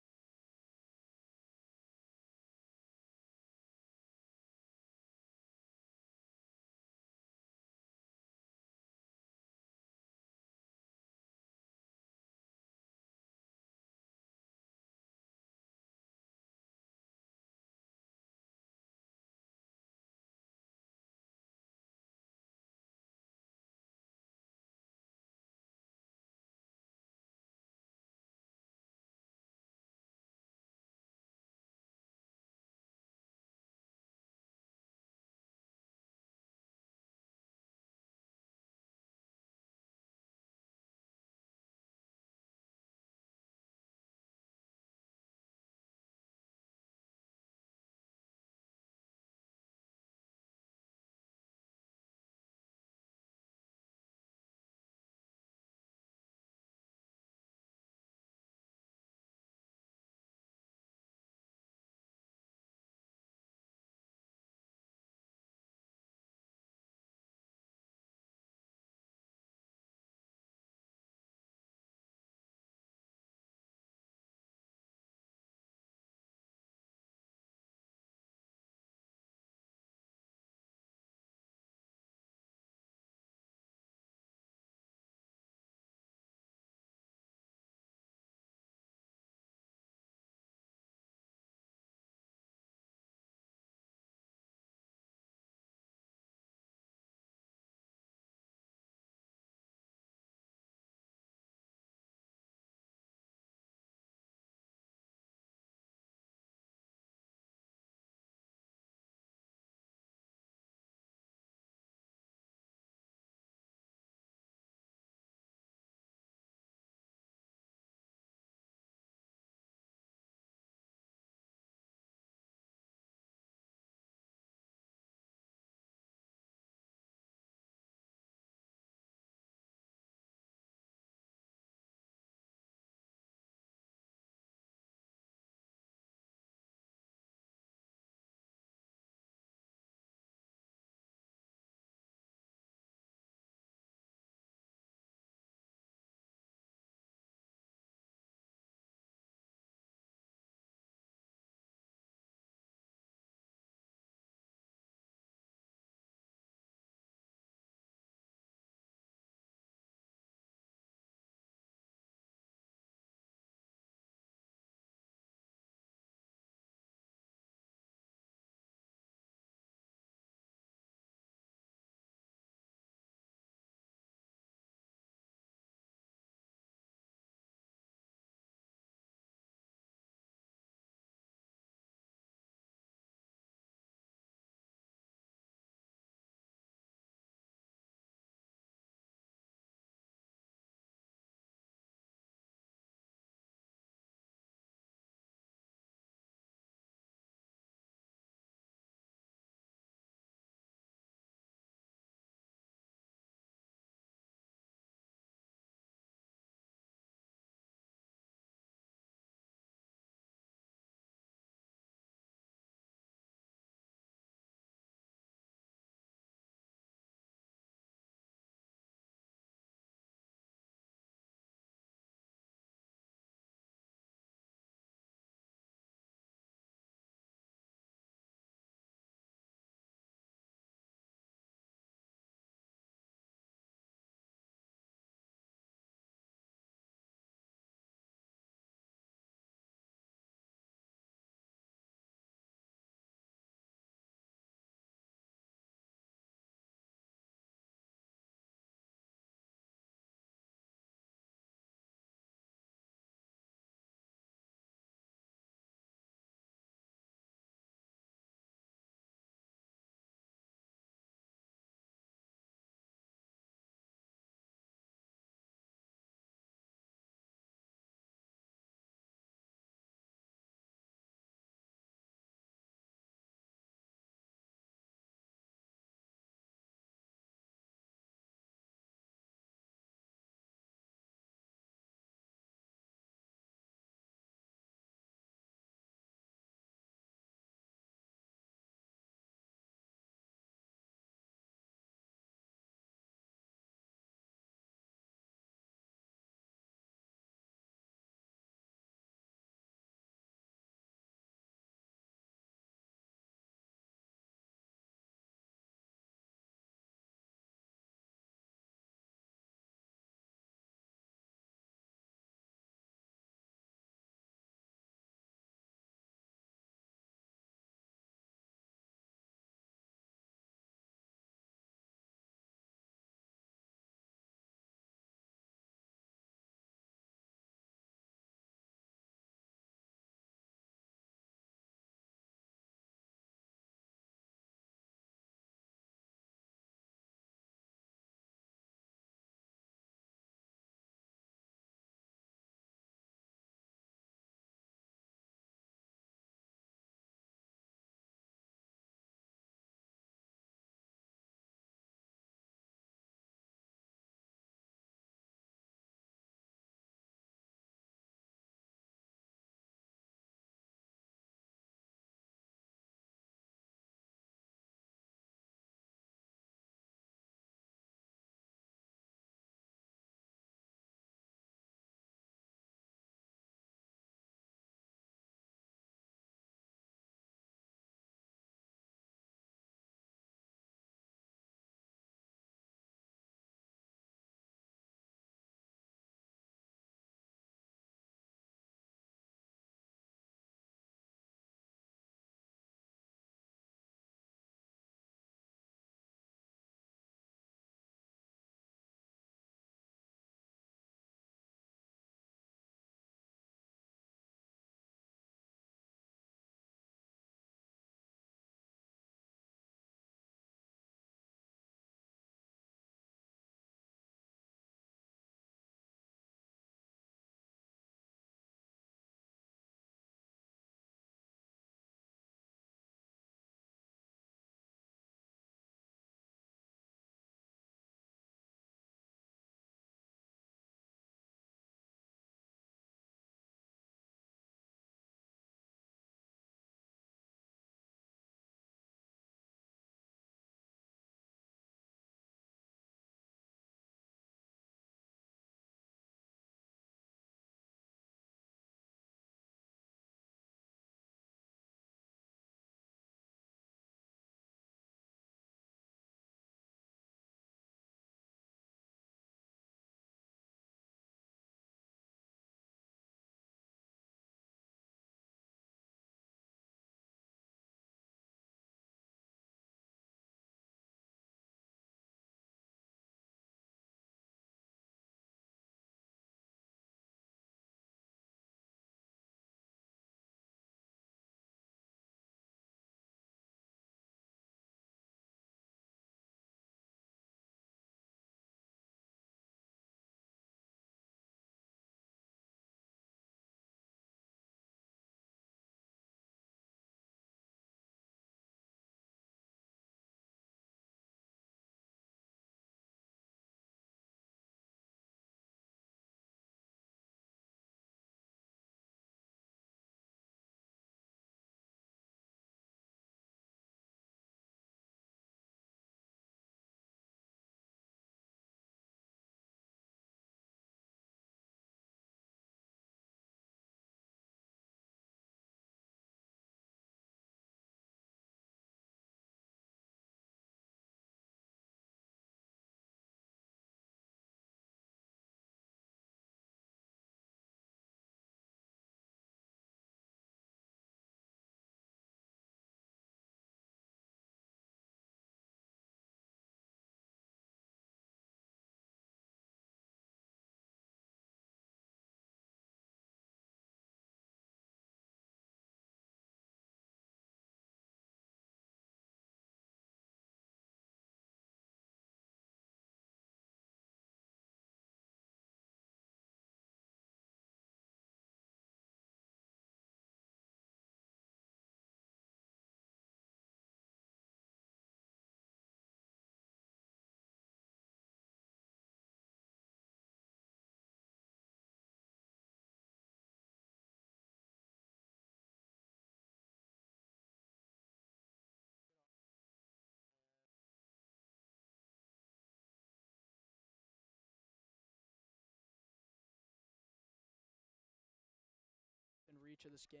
S4: reach of this game.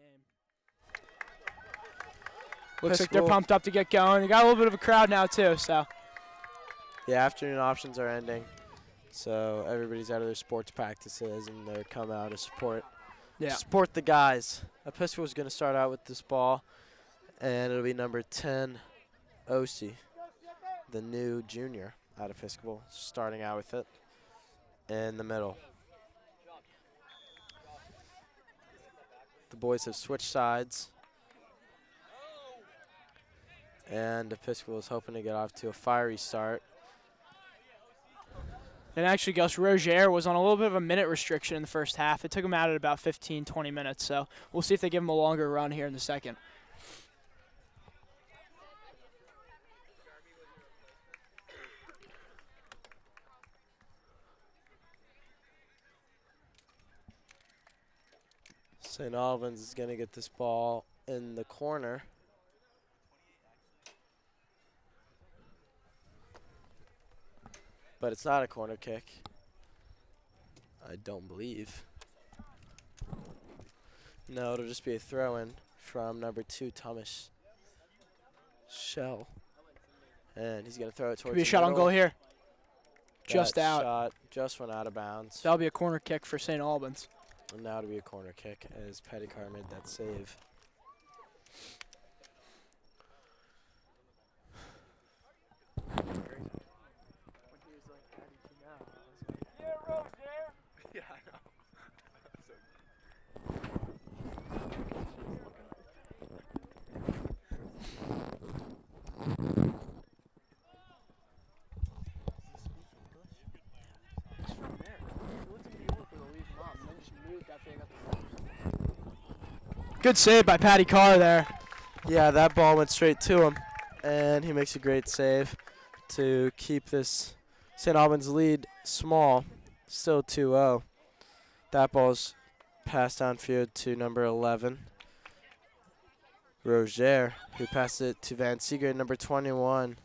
S4: Looks like they're
S3: Episcopal-
S4: pumped up to get going. They got a little bit of a crowd now too, so.
S3: The afternoon options are ending, so everybody's out of their sports practices and they're coming out to support the guys. Episcopal's going to start out with this ball, and it'll be number 10, Osi, the new junior out of Episcopal, starting out with it in the middle. The boys have switched sides, and Episcopal is hoping to get off to a fiery start.
S4: And actually, Gus Roger was on a little bit of a minute restriction in the first half. It took him out at about 15, 20 minutes, so we'll see if they give him a longer run here in the second.
S3: St. Albans is going to get this ball in the corner. But it's not a corner kick, I don't believe. No, it'll just be a throw-in from number 2, Thomas Shell. And he's going to throw it towards
S4: Could be a
S3: the
S4: shot on
S3: middle.
S4: goal here.
S3: That
S4: Just out.
S3: Shot just went out of bounds.
S4: That'll be a corner kick for St. Albans.
S3: And now it'll be a corner kick as Pettycar made that save.
S4: Good save by Patty Carr there.
S3: Yeah, that ball went straight to him, and he makes a great save to keep this St. Albans lead small, still 2-0. That ball's passed downfield to number 11, Roger, who passed it to Van Seeger, number 21.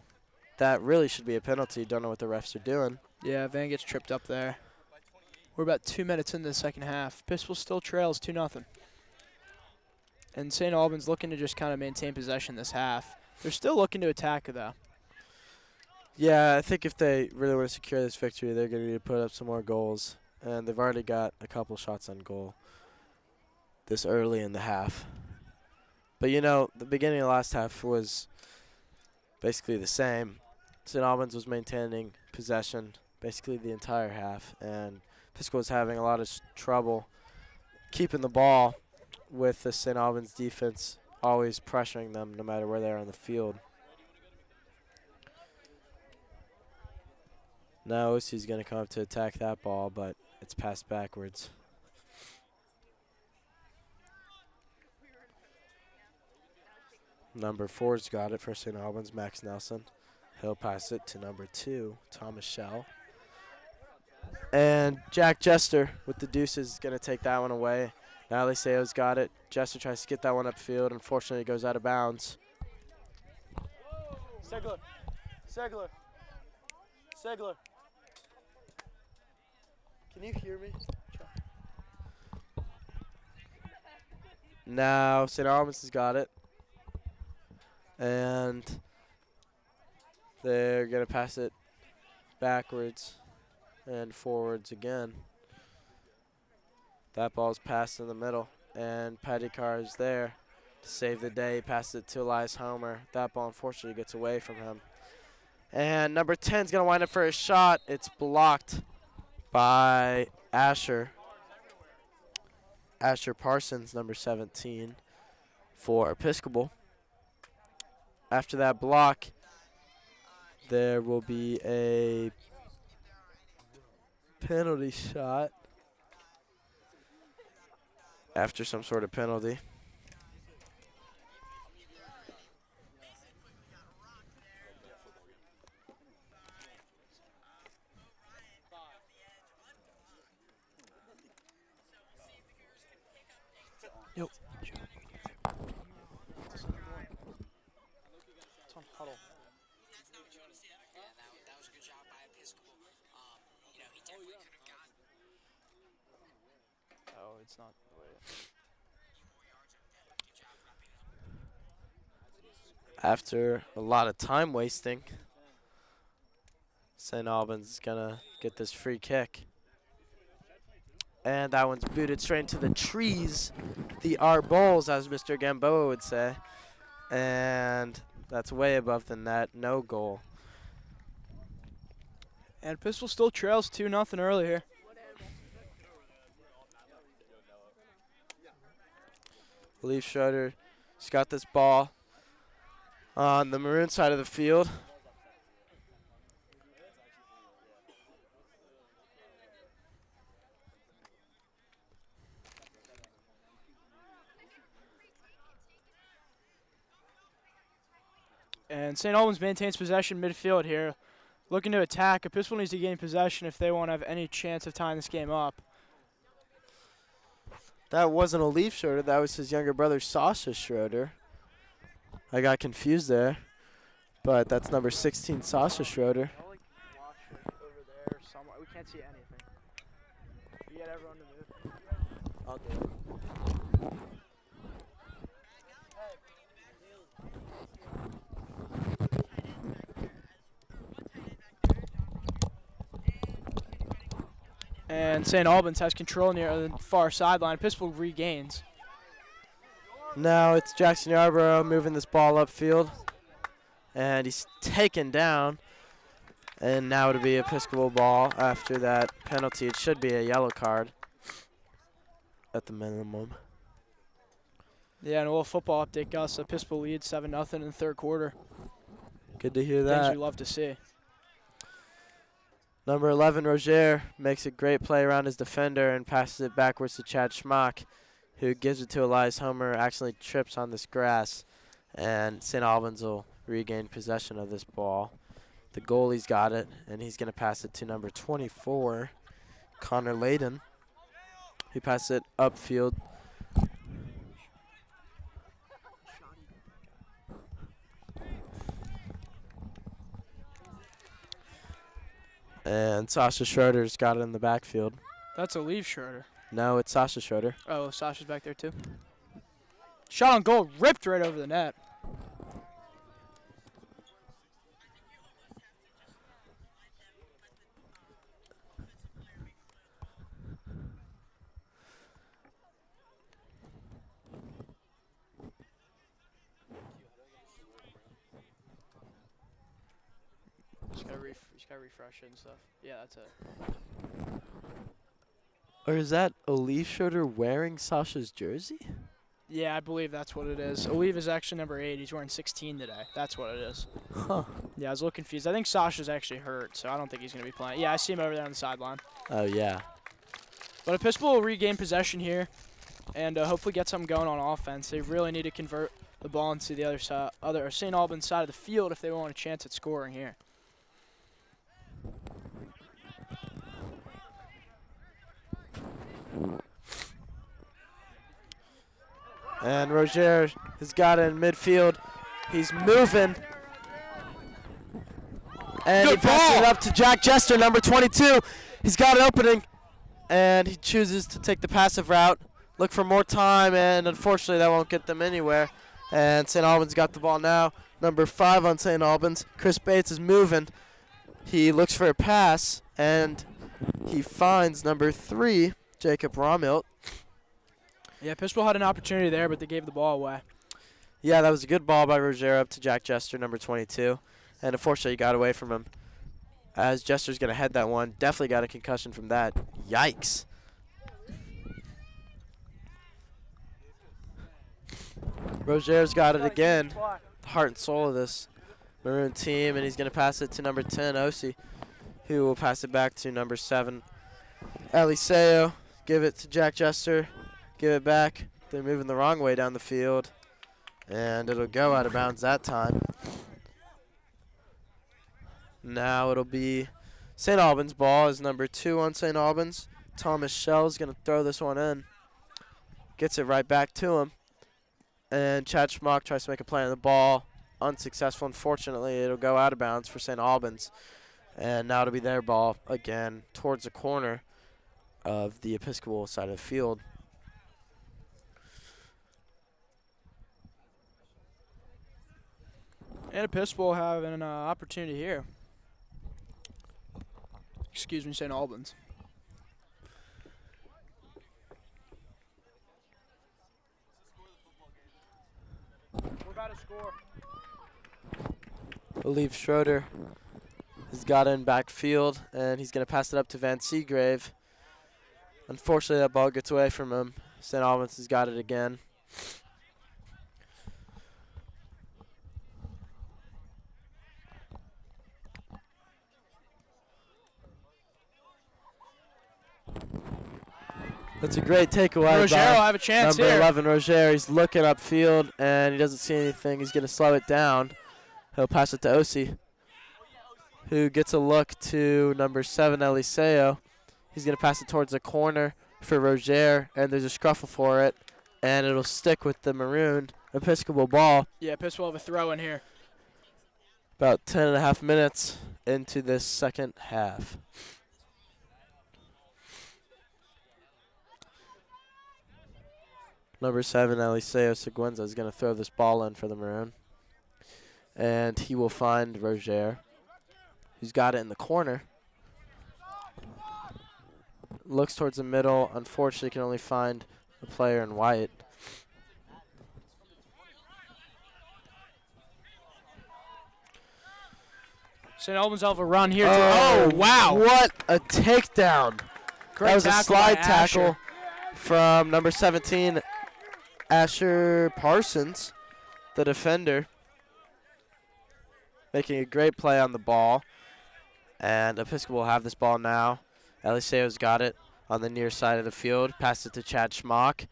S3: That really should be a penalty. Don't know what the refs are doing.
S4: Yeah, Van gets tripped up there. We're about 2 minutes into the second half. Pistol still trails 2-0. And St. Albans looking to just kind of maintain possession this half. They're still looking to attack, though.
S3: Yeah, I think if they really want to secure this victory, they're going to need to put up some more goals. And they've already got a couple shots on goal this early in the half. But, you know, the beginning of the last half was basically the same. St. Albans was maintaining possession basically the entire half. And Pisco was having a lot of trouble keeping the ball with the St. Albans defense always pressuring them no matter where they are on the field. Now Osi's going to come up to attack that ball, but it's passed backwards. Number 4's got it for St. Albans, Max Nelson. He'll pass it to number 2, Thomas Shell. And Jack Jester with the deuces is going to take that one away. Now Liceo's got it. Jester tries to get that one upfield. Unfortunately, it goes out of bounds.
S1: Segler. Segler. Segler.
S3: Can you hear me? Now St. Albans has got it. And they're going to pass it backwards and forwards again. That ball's passed in the middle, and Patty Carr is there to save the day. He passes it to Elias Homer. That ball, unfortunately, gets away from him. And number 10 is going to wind up for a shot. It's blocked by Asher. Asher Parsons, number 17, for Episcopal. After that block, there will be a penalty shot. After some sort of penalty.
S4: Yep.
S1: It's on huddle.
S6: That was a good job by Episcopal. He definitely could have gotten.
S4: Oh, it's not the way.
S3: After a lot of time wasting, St. Albans is going to get this free kick. And that one's booted straight into the trees, the arboles, as Mr. Gamboa would say. And that's way above the net, no goal.
S4: And Pistol still trails 2-0 early here.
S3: Leaf Schroeder has got this ball on the maroon side of the field.
S4: And St. Albans maintains possession midfield here. Looking to attack. Episcopal needs to gain possession if they want to have any chance of tying this game up.
S3: That wasn't a Leaf Schroeder, that was his younger brother, Sasha Schroeder. I got confused there, but that's number 16, Sasha Schroeder.
S4: Over there somewhere. We can't see anything. You get everyone to move.
S3: I'll do it.
S4: And St. Albans has control near the far sideline. Episcopal regains.
S3: Now it's Jackson Yarborough moving this ball upfield. And he's taken down. And now it'll be Episcopal ball after that penalty. It should be a yellow card at the minimum.
S4: Yeah, and a little football update, Gus. Episcopal leads 7-0 in the third quarter.
S3: Good to hear
S4: Things
S3: that.
S4: we love to see.
S3: Number 11, Roger, makes a great play around his defender and passes it backwards to Chad Schmock, who gives it to Elias Homer, accidentally trips on this grass, and St. Albans will regain possession of this ball. The goalie's got it, and he's going to pass it to number 24, Connor Layden. He passes it upfield. And Sasha Schroeder's got it in the backfield.
S4: That's a Leaf Schroeder.
S3: No, it's Sasha Schroeder.
S4: Oh, Sasha's back there too. Shot on goal, ripped right over the net. Just gotta refresh it and stuff. Yeah, that's it.
S3: Or is that Elise Schroeder wearing Sasha's jersey?
S4: Yeah, I believe that's what it is. Olive is actually number 8. He's wearing 16 today. That's what it is.
S3: Huh.
S4: Yeah, I was a little confused. I think Sasha's actually hurt, so I don't think he's going to be playing. Yeah, I see him over there on the sideline.
S3: Oh, yeah.
S4: But Episcopal will regain possession here and hopefully get something going on offense. They really need to convert the ball into the other side, St. Albans side of the field if they want a chance at scoring here.
S3: And Roger has got it in midfield. He's moving. And
S4: Good
S3: he passes
S4: ball.
S3: it up to Jack Jester, number 22. He's got an opening. And he chooses to take the passive route. Look for more time, and unfortunately that won't get them anywhere. And St. Albans got the ball now. Number 5 on St. Albans. Chris Bates is moving. He looks for a pass, and he finds number 3, Jacob Romilt.
S4: Yeah, Episcopal had an opportunity there, but they gave the ball away.
S3: Yeah, that was a good ball by Roger up to Jack Jester, number 22. And unfortunately, he got away from him. As Jester's going to head that one. Definitely got a concussion from that. Yikes. Roger's got it again. The heart and soul of this Maroon team. And he's going to pass it to number 10, Osi, who will pass it back to number 7, Eliseo. Give it to Jack Jester. Give it back. They're moving the wrong way down the field. And it'll go out of bounds that time. Now it'll be St. Albans' ball as number 2 on St. Albans. Thomas Shell's going to throw this one in. Gets it right back to him. And Chad Schmock tries to make a play on the ball. Unsuccessful. Unfortunately, it'll go out of bounds for St. Albans. And now it'll be their ball again towards the corner of the Episcopal side of the field.
S4: And Episcopal having an opportunity here. Excuse me, St. Albans. We're about to score.
S3: I believe Schroeder has got in backfield, and he's going to pass it up to Van Seagrave. Unfortunately, that ball gets away from him. St. Albans has got it again. That's a great takeaway.
S4: Roger will have a chance
S3: number
S4: here.
S3: 11, Roger. He's looking upfield, and he doesn't see anything. He's going to slow it down. He'll pass it to Osi, who gets a look to number 7, Eliseo. He's going to pass it towards the corner for Roger, and there's a scruffle for it, and it'll stick with the maroon Episcopal ball.
S4: Yeah, Episcopal have a throw in here.
S3: About 10.5 minutes into this second half. Number 7, Eliseo Seguenza, is going to throw this ball in for the maroon. And he will find Roger, who's got it in the corner. Looks towards the middle. Unfortunately, can only find a player in white.
S4: St. Albans will have a run here.
S3: Oh,
S4: wow.
S3: What a takedown.
S4: Great
S3: That was a
S4: tackle
S3: slide
S4: by
S3: tackle
S4: Asher.
S3: from number 17, Asher Parsons, the defender. Making a great play on the ball. And Episcopal will have this ball now. Eliseo's got it on the near side of the field. Passed it to Chad Schmock.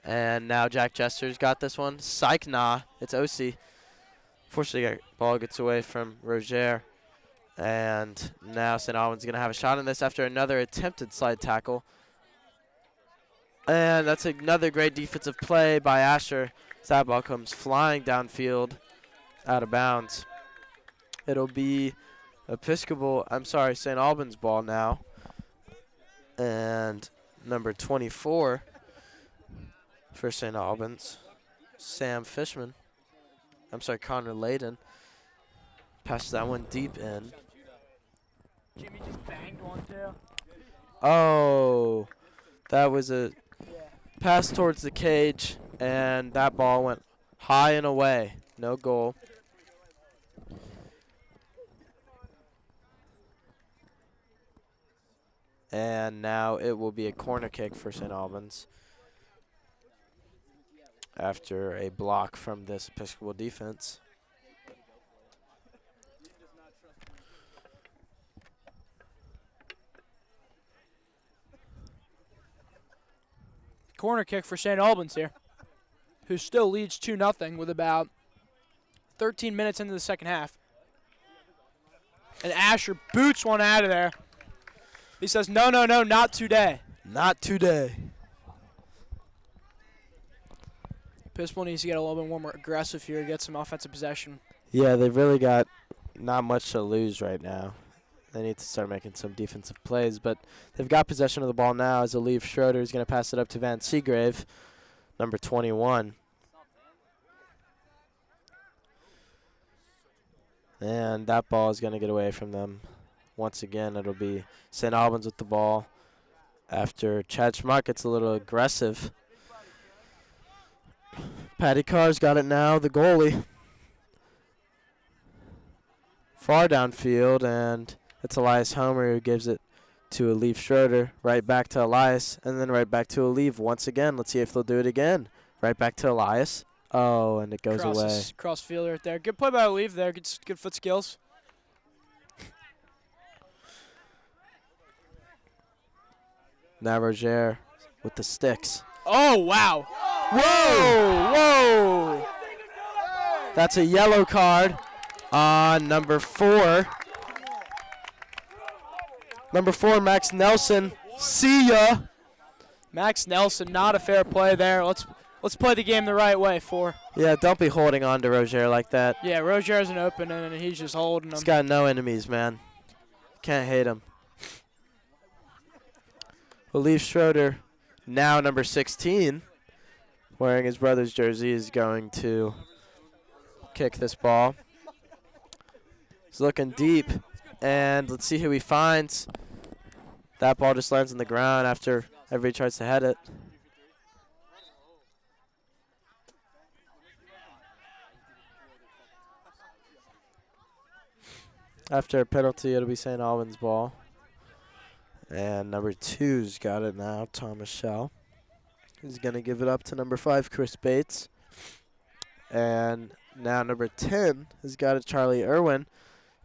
S3: And now Jack Jester's got this one. Psych, nah. It's OC. Fortunately, the ball gets away from Roger. And now St. Albans going to have a shot on this after another attempted slide tackle. And that's another great defensive play by Asher. That ball comes flying downfield, out of bounds. It'll be St. Albans ball now. And number 24 for St. Albans, Connor Layden. Passes that one deep in.
S4: Jimmy just banged one too.
S3: Oh, that was a pass towards the cage, and that ball went high and away. No goal. And now it will be a corner kick for St. Albans after a block from this Episcopal defense.
S4: Corner kick for St. Albans here, who still leads 2-0 with about 13 minutes into the second half. And Asher boots one out of there. He says, no, no, no, not today.
S3: Not today.
S4: Episcopal needs to get a little bit more aggressive here, get some offensive possession.
S3: Yeah, they've really got not much to lose right now. They need to start making some defensive plays, but they've got possession of the ball now as Aleve Schroeder is going to pass it up to Van Seagrave, number 21. And that ball is going to get away from them. Once again, it'll be St. Albans with the ball after Chad Schmuck gets a little aggressive. Patty Carr's got it now, the goalie. Far downfield, and it's Elias Homer who gives it to Aleve Schroeder. Right back to Elias, and then right back to Aleve once again. Let's see if they'll do it again. Right back to Elias. Oh, and it goes away.
S4: Cross field right there. Good play by Aleve there. Good foot skills.
S3: Now Roger with the sticks.
S4: Oh, wow.
S3: Whoa! Whoa! That's a yellow card on number 4. Number 4, Max Nelson. See ya.
S4: Max Nelson, not a fair play there. Let's play the game the right way, 4.
S3: Yeah, don't be holding on to Roger like that.
S4: Yeah, Roger's an open, and he's just holding him.
S3: He's got no enemies, man. Can't hate him. Aleve Schroeder, now number 16, wearing his brother's jersey, is going to kick this ball. He's looking deep, and let's see who he finds. That ball just lands on the ground after everybody tries to head it. After a penalty, it'll be St. Albans' ball. And number 2's got it now, Thomas Shell. He's going to give it up to number 5, Chris Bates. And now number 10 has got it, Charlie Irwin,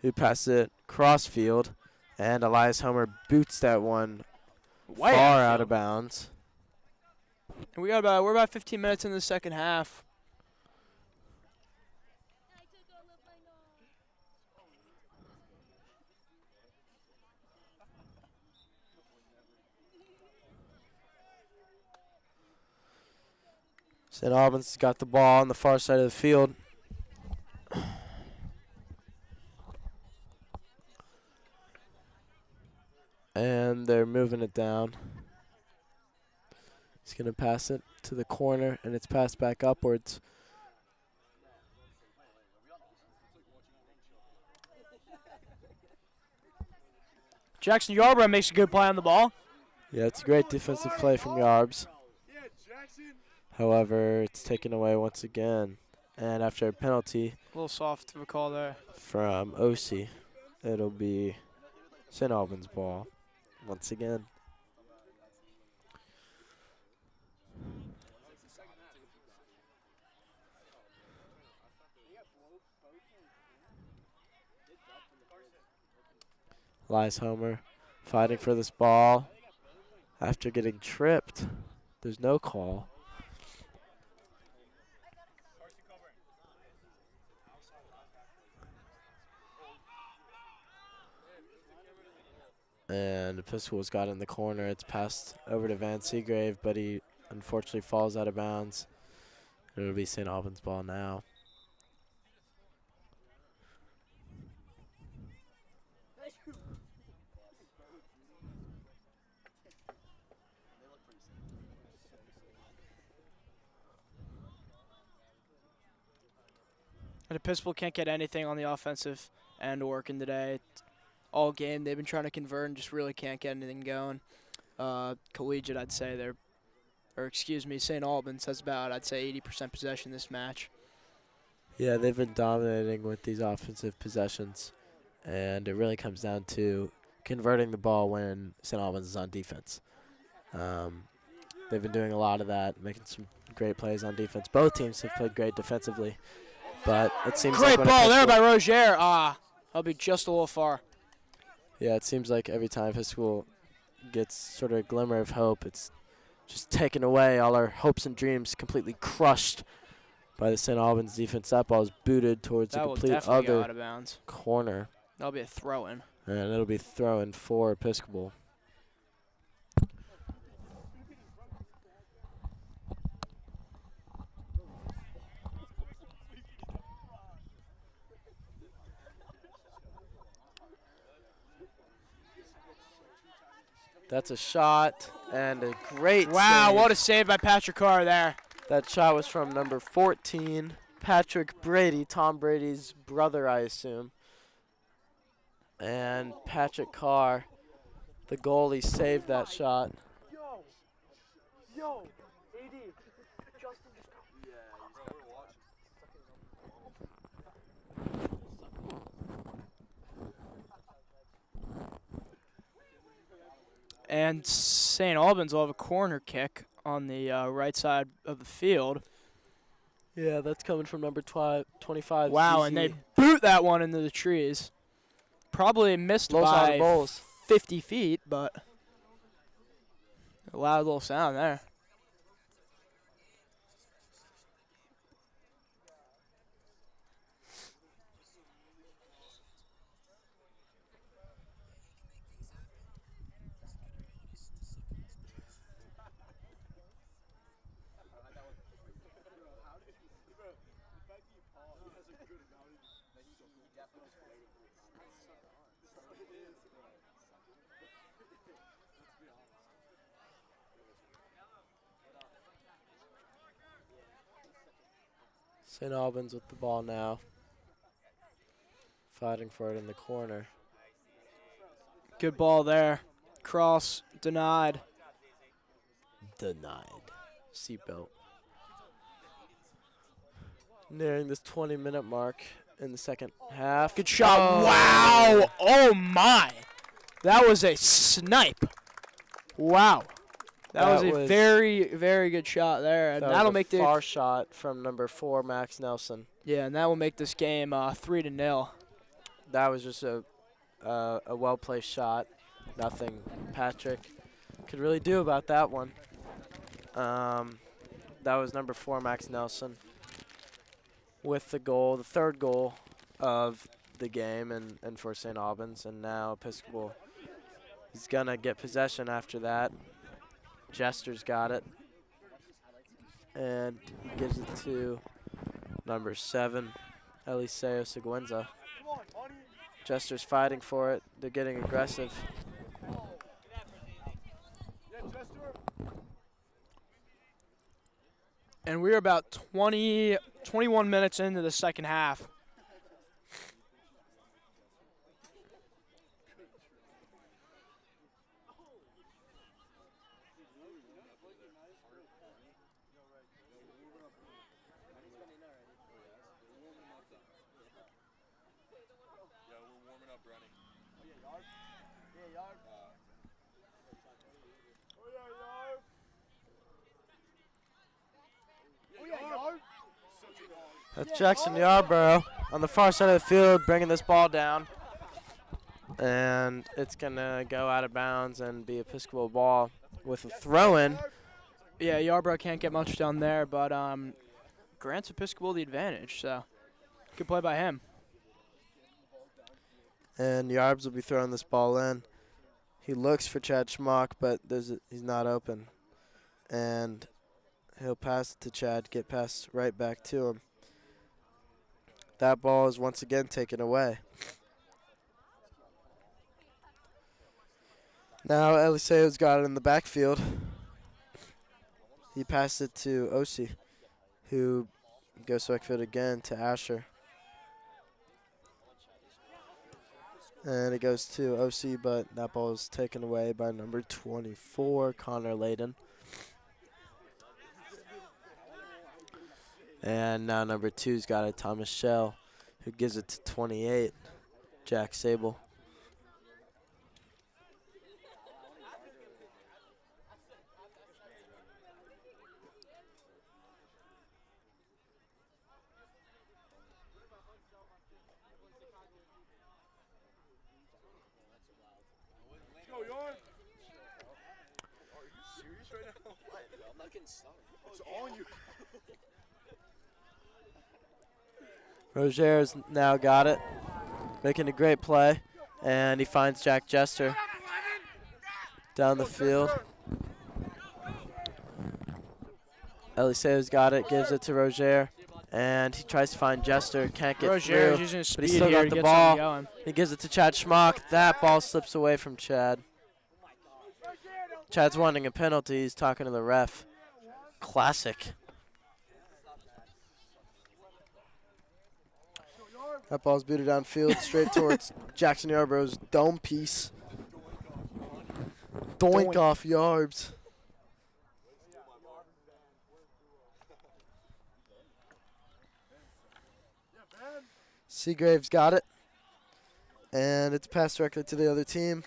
S3: who passed it crossfield. And Elias Homer boots that one far out of bounds.
S4: And we're about 15 minutes in the second half.
S3: St. Albans has got the ball on the far side of the field. And they're moving it down. He's going to pass it to the corner, and it's passed back upwards.
S4: Jackson Yarbrough makes a good play on the ball.
S3: Yeah, it's a great defensive play from Yarbs. However, it's taken away once again. And after a penalty
S4: A little soft of a call there.
S3: from OC, it'll be St. Albans' ball once again. Elias Homer fighting for this ball after getting tripped. There's no call. And Episcopal's got it in the corner. It's passed over to Van Seagrave, but he unfortunately falls out of bounds. It'll be St. Albans' ball now.
S4: And Episcopal can't get anything on the offensive end working today. All game they've been trying to convert and just really can't get anything going. Collegiate, I'd say St. Albans has about, I'd say, 80% possession this match.
S3: Yeah, they've been dominating with these offensive possessions, and it really comes down to converting the ball when St. Albans is on defense. They've been doing a lot of that, making some great plays on defense. Both teams have played great defensively, but it seems
S4: Great
S3: like
S4: ball there by Roger. That'll be just a little far.
S3: Yeah, it seems like every time Episcopal gets sort of a glimmer of hope, it's just taken away. All our hopes and dreams completely crushed by the St. Albans defense. That ball is booted towards a complete
S4: go out
S3: other
S4: of bounds.
S3: corner.
S4: That'll be a throw-in.
S3: And it'll be thrown for Episcopal. That's a shot and a great
S4: Wow,
S3: save.
S4: what a save by Patrick Carr there.
S3: That shot was from number 14, Patrick Brady, Tom Brady's brother, I assume. And Patrick Carr, the goalie, saved that shot.
S7: Yo, AD, Justin just
S4: And St. Albans will have a corner kick on the right side of the field.
S3: Yeah, that's coming from number 25.
S4: Wow,
S3: CZ.
S4: and they boot that one into the trees. Probably missed
S3: Blows out of
S4: by
S3: bowls.
S4: 50 feet, but a loud little sound there.
S3: St. Albans with the ball now. fighting for it in the corner.
S4: Good ball there. Cross denied.
S3: Denied. Seatbelt. Nearing this 20-minute mark in the second half.
S4: Good shot.
S3: Oh.
S4: Wow. Oh, my. That was a snipe. Wow. That was a very, very good shot there. And that'll make the
S3: far shot from number 4, Max Nelson.
S4: Yeah, and that will make this game 3-0.
S3: That was just a well-placed shot. Nothing Patrick could really do about that one. That was number 4, Max Nelson, with the goal, the third goal of the game and for St. Albans. And now Episcopal is going to get possession after that. Jester's got it. And he gives it to number 7, Eliseo Seguenza. Jester's fighting for it. They're getting aggressive.
S4: And we're about 21 minutes into the second half.
S3: That's Jackson Yarborough on the far side of the field bringing this ball down. And it's going to go out of bounds and be Episcopal ball with a throw-in.
S4: Yeah, Yarborough can't get much done there, but grants Episcopal the advantage, so good play by him.
S3: And Yarbs will be throwing this ball in. He looks for Chad Schmock, but he's not open. And he'll pass it to Chad, get passed right back to him. That ball is once again taken away. Now Eliseo's got it in the backfield. He passed it to Osi, who goes to backfield again to Asher. And it goes to Osi, but that ball is taken away by number 24, Connor Layden. And now number 2's got it, Thomas Shell, who gives it to 28, Jack Sable. Roger's now got it, making a great play, and he finds Jack Jester down the field. Eliseo's got it, gives it to Roger, and he tries to find Jester, can't get
S4: Roger's
S3: through,
S4: using his
S3: but he's
S4: speed
S3: still
S4: here
S3: got
S4: to
S3: the
S4: get something
S3: ball.
S4: going.
S3: He gives it to Chad Schmock. That ball slips away from Chad. Chad's wanting a penalty. He's talking to the ref. Classic. That ball's booted downfield straight towards Jackson Yarborough's dome piece. Doink off Yarbs. Seagrave's got it. And it's passed directly to the other team.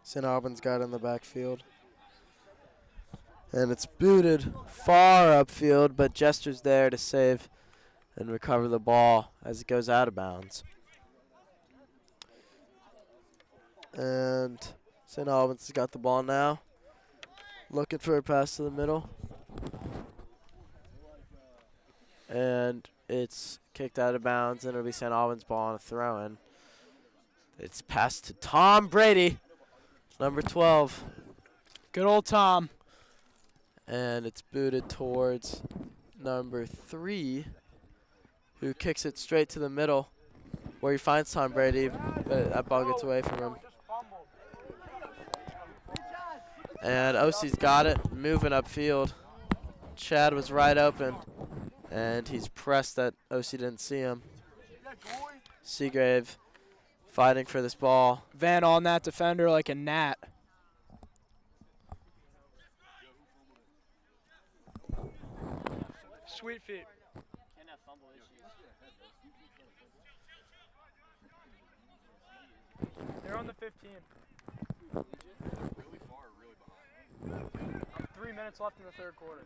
S3: St. Albans got it in the backfield. And it's booted far upfield, but Jester's there to save and recover the ball as it goes out of bounds. And St. Albans has got the ball now. Looking for a pass to the middle. And it's kicked out of bounds, and it'll be St. Albans' ball on a throw-in. It's passed to Tom Brady, number 12.
S4: Good old Tom.
S3: And it's booted towards number 3, who kicks it straight to the middle. where he finds Tom Brady, but that ball gets away from him. And OC's got it, moving upfield. Chad was right open, and he's pressed that OC didn't see him. Seagrave fighting for this ball.
S4: Van on that defender like a gnat.
S7: Sweet feet. They're on the 15. 3 minutes left in the third quarter.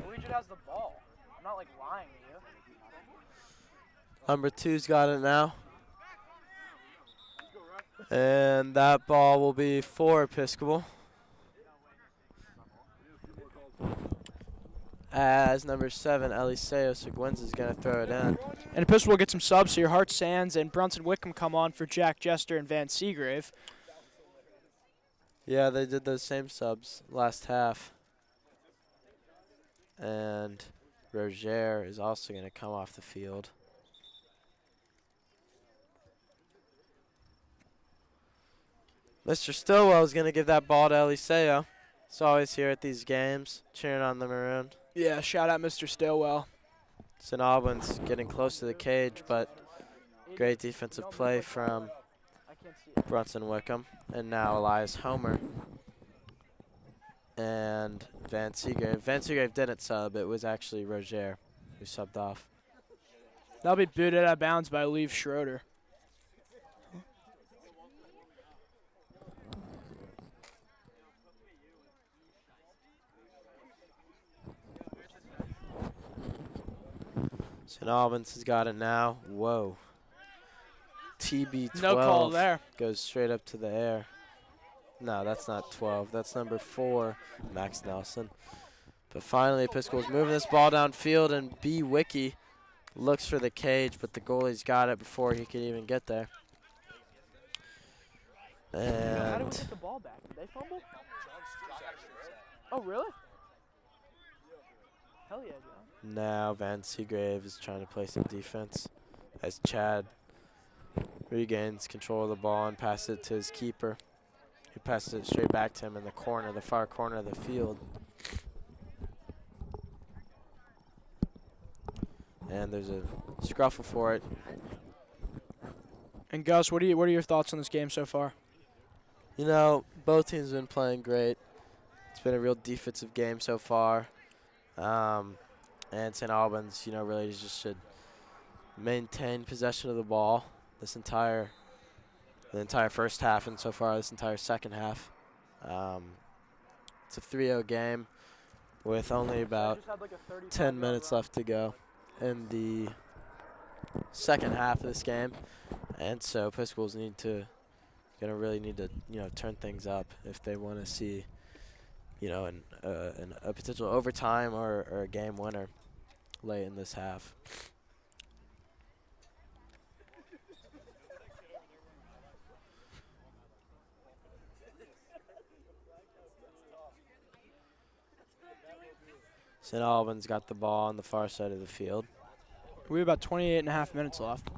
S7: Collegiate has the ball. I'm not like lying to you.
S3: Number 2's got it now. And that ball will be for Episcopal. As number 7, Eliseo Seguenza is going to throw it in.
S4: And Episcopal will get some subs here. Hart Sands and Brunson Wickham come on for Jack Jester and Van Seagrave.
S3: Yeah, they did those same subs last half. And Roger is also going to come off the field. Mr. Stillwell is going to give that ball to Eliseo. He's always here at these games, cheering on the Maroon.
S4: Yeah, shout out Mr. Stillwell.
S3: St. Albans getting close to the cage, but great defensive play from Brunson Wickham. And now Elias Homer and Van Seagrave. Van Seagrave didn't sub. It was actually Roger who subbed off.
S4: That'll be booted out of bounds by Liev Schroeder.
S3: St. Albans has got it now. Whoa. TB12
S4: No call there.
S3: goes straight up to the air. No, that's not 12. That's number 4, Max Nelson. But finally, Episcopal's moving this ball downfield, and B. Wiki looks for the cage, but the goalie's got it before he could even get there.
S7: How did we
S3: And
S7: get the ball back? Did they fumble? Oh, really? Hell yeah, John.
S3: now Van Seagrave is trying to play some defense as Chad regains control of the ball and passes it to his keeper, who passes it straight back to him in the corner, the far corner of the field. And there's a scruffle for it.
S4: And Gus, what are your thoughts on this game so far?
S3: You know, both teams have been playing great. It's been a real defensive game so far. And St. Albans, you know, really just should maintain possession of the ball the entire first half, and so far this entire second half. It's a 3-0 game with only about 10 minutes left to go in the second half of this game, and so Episcopals gonna really need to turn things up if they want to see a potential overtime or a game winner late in this half. St. Albans got the ball on the far side of the field.
S4: We have about 28 and a half minutes left.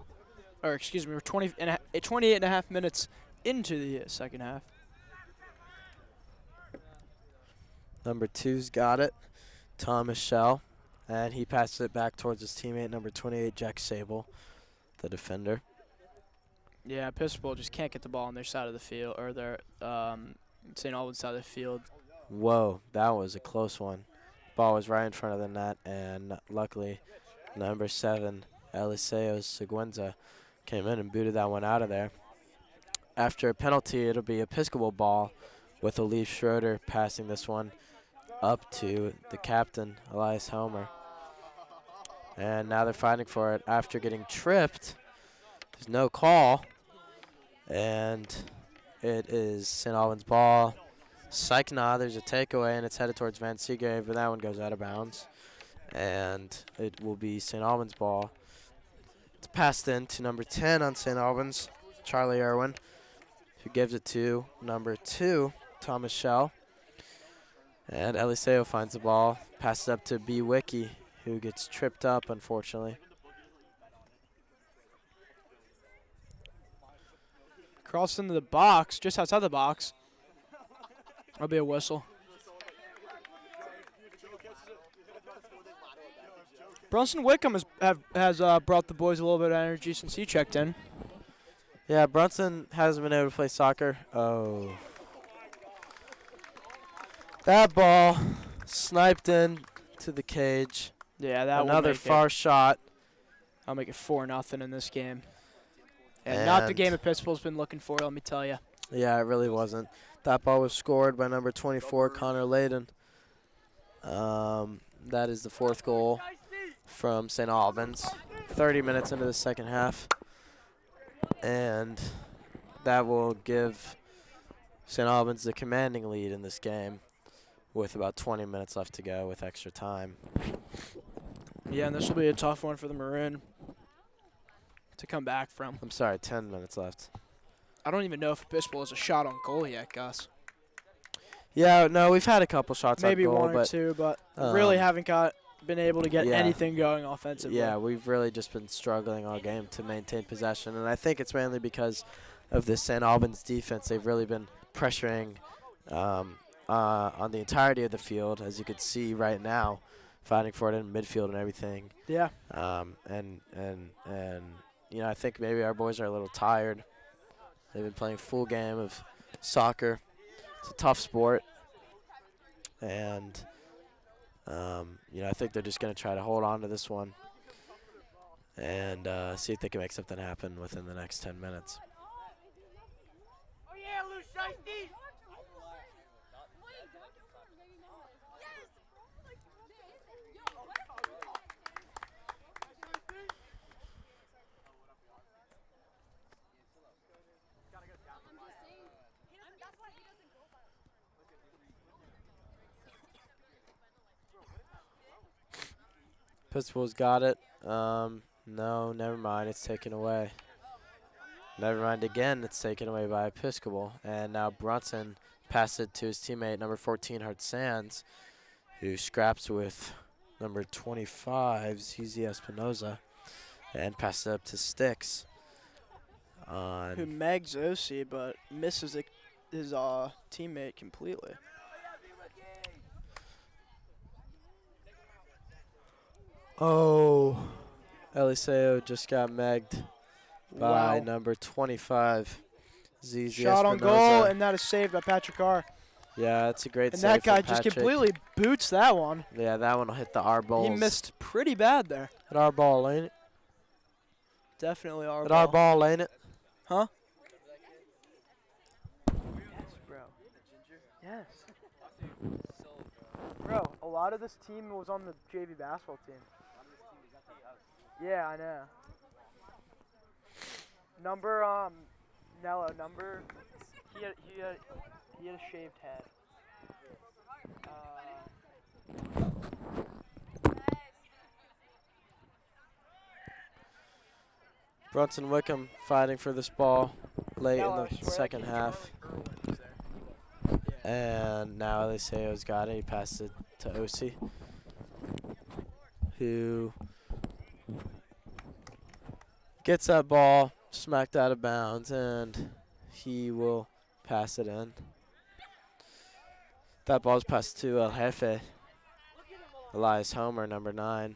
S4: Or excuse me, we're 28 and a half minutes into the second half.
S3: Number 2's got it, Thomas Shell, and he passes it back towards his teammate, number 28, Jack Sable, the defender.
S4: Yeah, Episcopal just can't get the ball on their side of the field, or their St. Albans side of the field.
S3: Whoa, that was a close one. Ball was right in front of the net, and luckily, number 7, Eliseo Seguenza, came in and booted that one out of there. After a penalty, it'll be Episcopal ball with Liev Schroeder passing this one up to the captain, Elias Homer. And now they're fighting for it after getting tripped. There's no call. And it is St. Albans ball. Psych, nah, there's a takeaway, and it's headed towards Van Seagrave, but that one goes out of bounds. And it will be St. Albans ball. It's passed in to number 10 on St. Albans, Charlie Irwin, who gives it to number 2, Thomas Shell. And Eliseo finds the ball, passes up to B. Wiki, who gets tripped up, unfortunately.
S4: Crossed into the box, just outside the box. That'll be a whistle. Bronson Wickham has brought the boys a little bit of energy since he checked in.
S3: Yeah, Brunson hasn't been able to play soccer. Oh. That ball sniped in to the cage.
S4: Yeah, that
S3: Another far shot.
S4: I'll make it 4-0 in this game. And not the game Episcopal's been looking for, let me tell you.
S3: Yeah, it really wasn't. That ball was scored by number 24, Connor Layden. That is the 4th goal from St. Albans. 30 minutes into the second half. And that will give St. Albans the commanding lead in this game with about 20 minutes left to go with extra time.
S4: Yeah, and this will be a tough one for the Maroon to come back from.
S3: I'm sorry, 10 minutes left.
S4: I don't even know if Episcopal has a shot on goal yet, Gus.
S3: Yeah, no, we've had a couple shots
S4: Maybe
S3: on goal,
S4: one or two, but really haven't been able to get anything going offensively.
S3: Yeah, we've really just been struggling all game to maintain possession, and I think it's mainly because of this St. Albans defense. They've really been pressuring on the entirety of the field, as you could see right now, fighting for it in midfield and everything.
S4: Yeah.
S3: And you know, I think maybe our boys are a little tired. They've been playing full game of soccer. It's a tough sport, and you know, I think they're just going to try to hold on to this one and see if they can make something happen within the next 10 minutes. Episcopal's got it. No, never mind. It's taken away. Never mind again. It's taken away by Episcopal. And now Brunson passes it to his teammate, number 14, Hart Sands, who scraps with number 25, ZZ Espinoza, and passes it up to Sticks.
S4: Who megs OC, but misses his teammate completely.
S3: Oh, Eliseo just got megged by
S4: Wow.
S3: number 25, ZZ
S4: Shot on
S3: Espinoza.
S4: goal, and that is saved by Patrick Carr.
S3: Yeah, it's a great
S4: And
S3: save
S4: that guy
S3: from
S4: just
S3: Patrick.
S4: completely boots that one.
S3: Yeah, that one will hit the R balls.
S4: He missed pretty bad there.
S3: At our ball, ain't it?
S4: Definitely our
S3: At
S4: ball.
S3: our ball, ain't it?
S4: Huh? Yes, bro. Yes. Bro, a lot of this team was on the JV basketball team. Yeah, I know. Number, Nello, he had a shaved head.
S3: Brunson Wickham fighting for this ball late
S4: Nello,
S3: in
S4: I
S3: the
S4: swear
S3: second
S4: I
S3: half. And now Eliseo's got it. He passes it to OC, who gets that ball smacked out of bounds, and he will pass it in. That ball's passed to El Jefe, Elias Homer, number 9.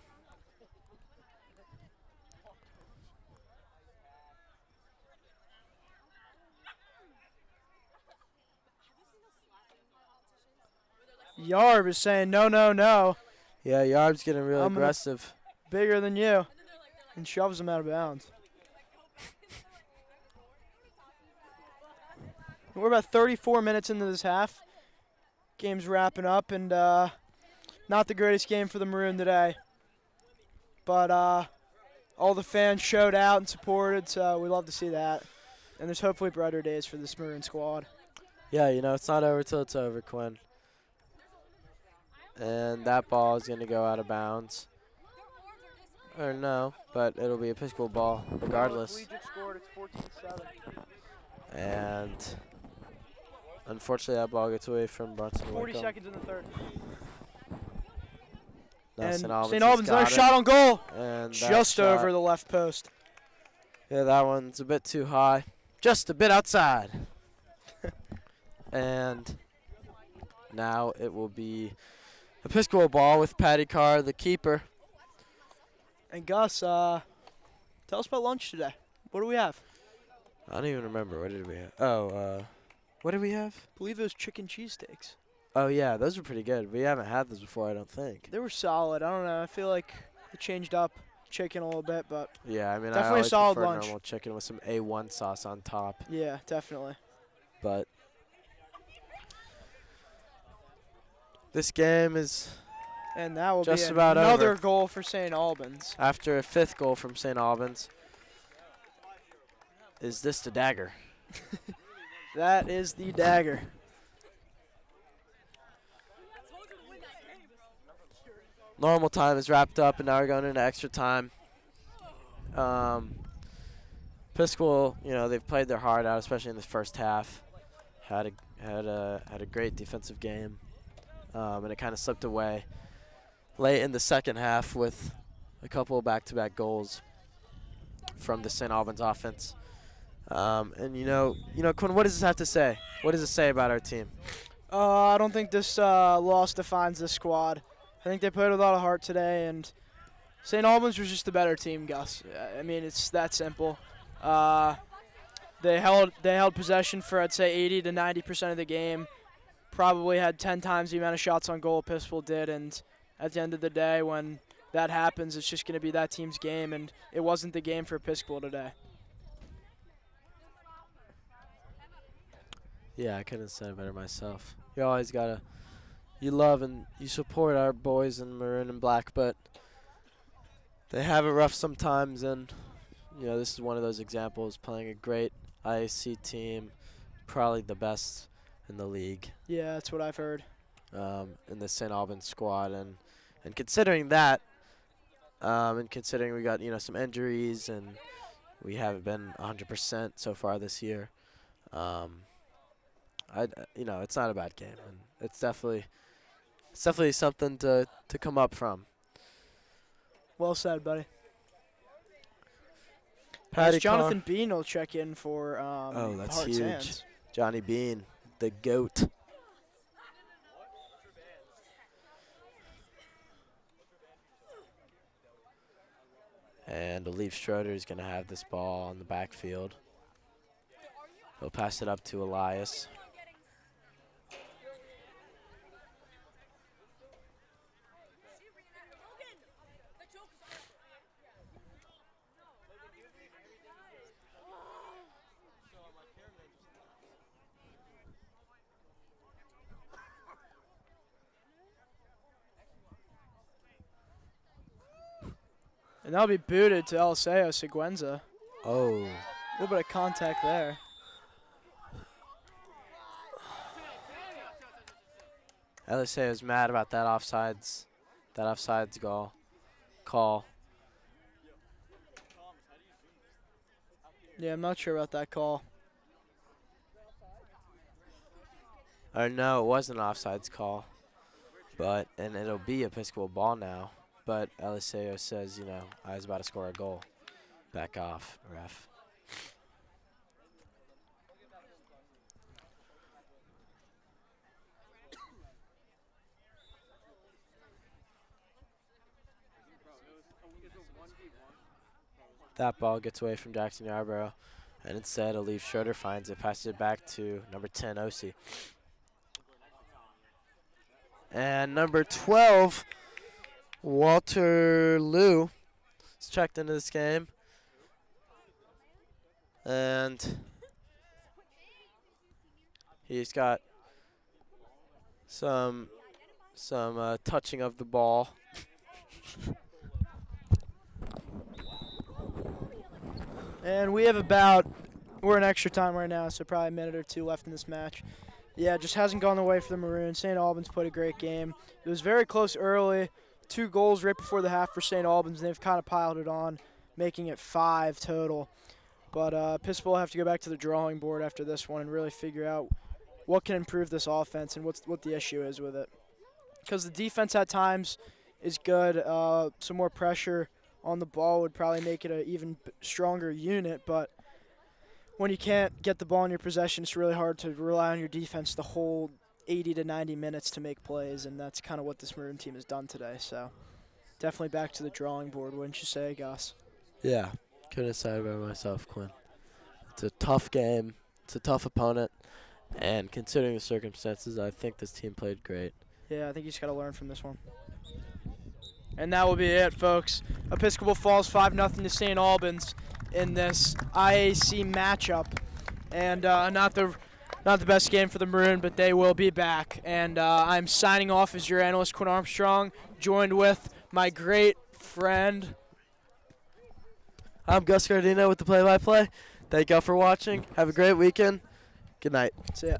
S4: Yarb is saying no, no, no.
S3: Yeah, Yarb's getting really
S4: I'm gonna-
S3: aggressive.
S4: Bigger than you. And shoves him out of bounds. We're about 34 minutes into this half. Game's wrapping up, and not the greatest game for the Maroon today. But all the fans showed out and supported, so we love to see that. And there's hopefully brighter days for this Maroon squad.
S3: Yeah, you know, it's not over till it's over, Quinn. And that ball is going to go out of bounds. Or no, but it'll be a Episcopal ball regardless.
S4: Collegiate scored, it's 14-7.
S3: And Unfortunately, that ball gets away from Bronson
S4: 40
S3: Wickham.
S4: seconds in the third.
S3: Now
S4: And
S3: St. Albans
S4: St.
S3: has
S4: Albans,
S3: got
S4: another
S3: it.
S4: shot on goal.
S3: And that
S4: Just
S3: shot-
S4: over the left post.
S3: Yeah, that one's a bit too high. Just a bit outside. And now it will be Episcopal ball with Patty Carr, the keeper.
S4: And Gus, tell us about lunch today. What do we have?
S3: I don't even remember. What did we have? Oh, what did we have?
S4: I believe it was chicken cheesesteaks.
S3: Oh, yeah, those were pretty good. We haven't had those before, I don't think.
S4: They were solid. I don't know. I feel like it changed up chicken a little bit, but
S3: Yeah, I mean,
S4: Definitely a
S3: I always
S4: solid
S3: prefer
S4: lunch.
S3: normal chicken with some A1 sauce on top.
S4: yeah, definitely.
S3: But this game is
S4: And that will
S3: Just
S4: be
S3: about
S4: another
S3: over.
S4: goal for St. Albans.
S3: after a 5th goal from St. Albans. Is this the dagger?
S4: That is the dagger.
S3: Normal time is wrapped up, and now we're going into extra time. Episcopal, you know, they've played their heart out, especially in the first half. Had a great defensive game, and it kind of slipped away late in the second half with a couple of back-to-back goals from the St. Albans offense. And you know, Quinn, what does this have to say? What does it say about our team?
S4: I don't think this loss defines this squad. I think they played with a lot of heart today, and St. Albans was just the better team, Gus. I mean, it's that simple. They held possession for, I'd say, 80 to 90% of the game. Probably had 10 times the amount of shots on goal Episcopal did, and at the end of the day, when that happens, it's just going to be that team's game, and it wasn't the game for Episcopal today.
S3: Yeah, I couldn't have said it better myself. You always gotta, you love and you support our boys in maroon and black, but they have it rough sometimes, and you know, this is one of those examples. Playing a great IAC team, probably the best in the league,
S4: Yeah, that's what I've heard.
S3: in the St. Albans squad, and considering that, and considering we got, you know, some injuries and we haven't been 100% so far this year. You know, it's not a bad game, and it's definitely something to come up from.
S4: Well said, buddy.
S3: Patty
S4: As Jonathan Bean will check in for
S3: Oh, that's
S4: Heart
S3: huge.
S4: Sands.
S3: Johnny Bean, the GOAT. And Alif Schroeder is going to have this ball on the backfield. He'll pass it up to Elias.
S4: And that'll be booted to Eliseo Seguenza.
S3: Oh.
S4: A little bit of contact there.
S3: LSA is mad about that offsides goal call.
S4: Yeah, I'm not sure about that call.
S3: Or no, it wasn't an offsides call. And it'll be Episcopal ball now. But Eliseo says, you know, I was about to score a goal. Back off, ref. That ball gets away from Jackson Yarborough. And instead, Alif Schroeder finds it, passes it back to number 10, Osi. And number 12, Walter Liu, is checked into this game. And he's got some touching of the ball.
S4: And we have we're in extra time right now, so probably a minute or two left in this match. Yeah, it just hasn't gone the way for the Maroons. St. Albans played a great game. It was very close early. 2 goals right before the half for St. Albans, and they've kind of piled it on, making it 5 total. But Episcopal will have to go back to the drawing board after this one and really figure out what can improve this offense and what the issue is with it. Because the defense at times is good. Some more pressure on the ball would probably make it an even stronger unit, but when you can't get the ball in your possession, it's really hard to rely on your defense the whole 80 to 90 minutes to make plays, and that's kind of what this Maroon team has done today. So definitely back to the drawing board, wouldn't you say, Gus?
S3: Yeah, couldn't have said it by myself, Quinn. It's a tough game. It's a tough opponent. And considering the circumstances, I think this team played great.
S4: Yeah, I think you just got to learn from this one. And that will be it, folks. Episcopal Falls 5-0 to St. Albans in this IAC matchup. And not the best game for the Maroon, but they will be back. And I'm signing off as your analyst, Quinn Armstrong, joined with my great friend.
S3: I'm Gus Gardino with the play-by-play. Thank y'all for watching. Have a great weekend. Good night.
S4: See ya.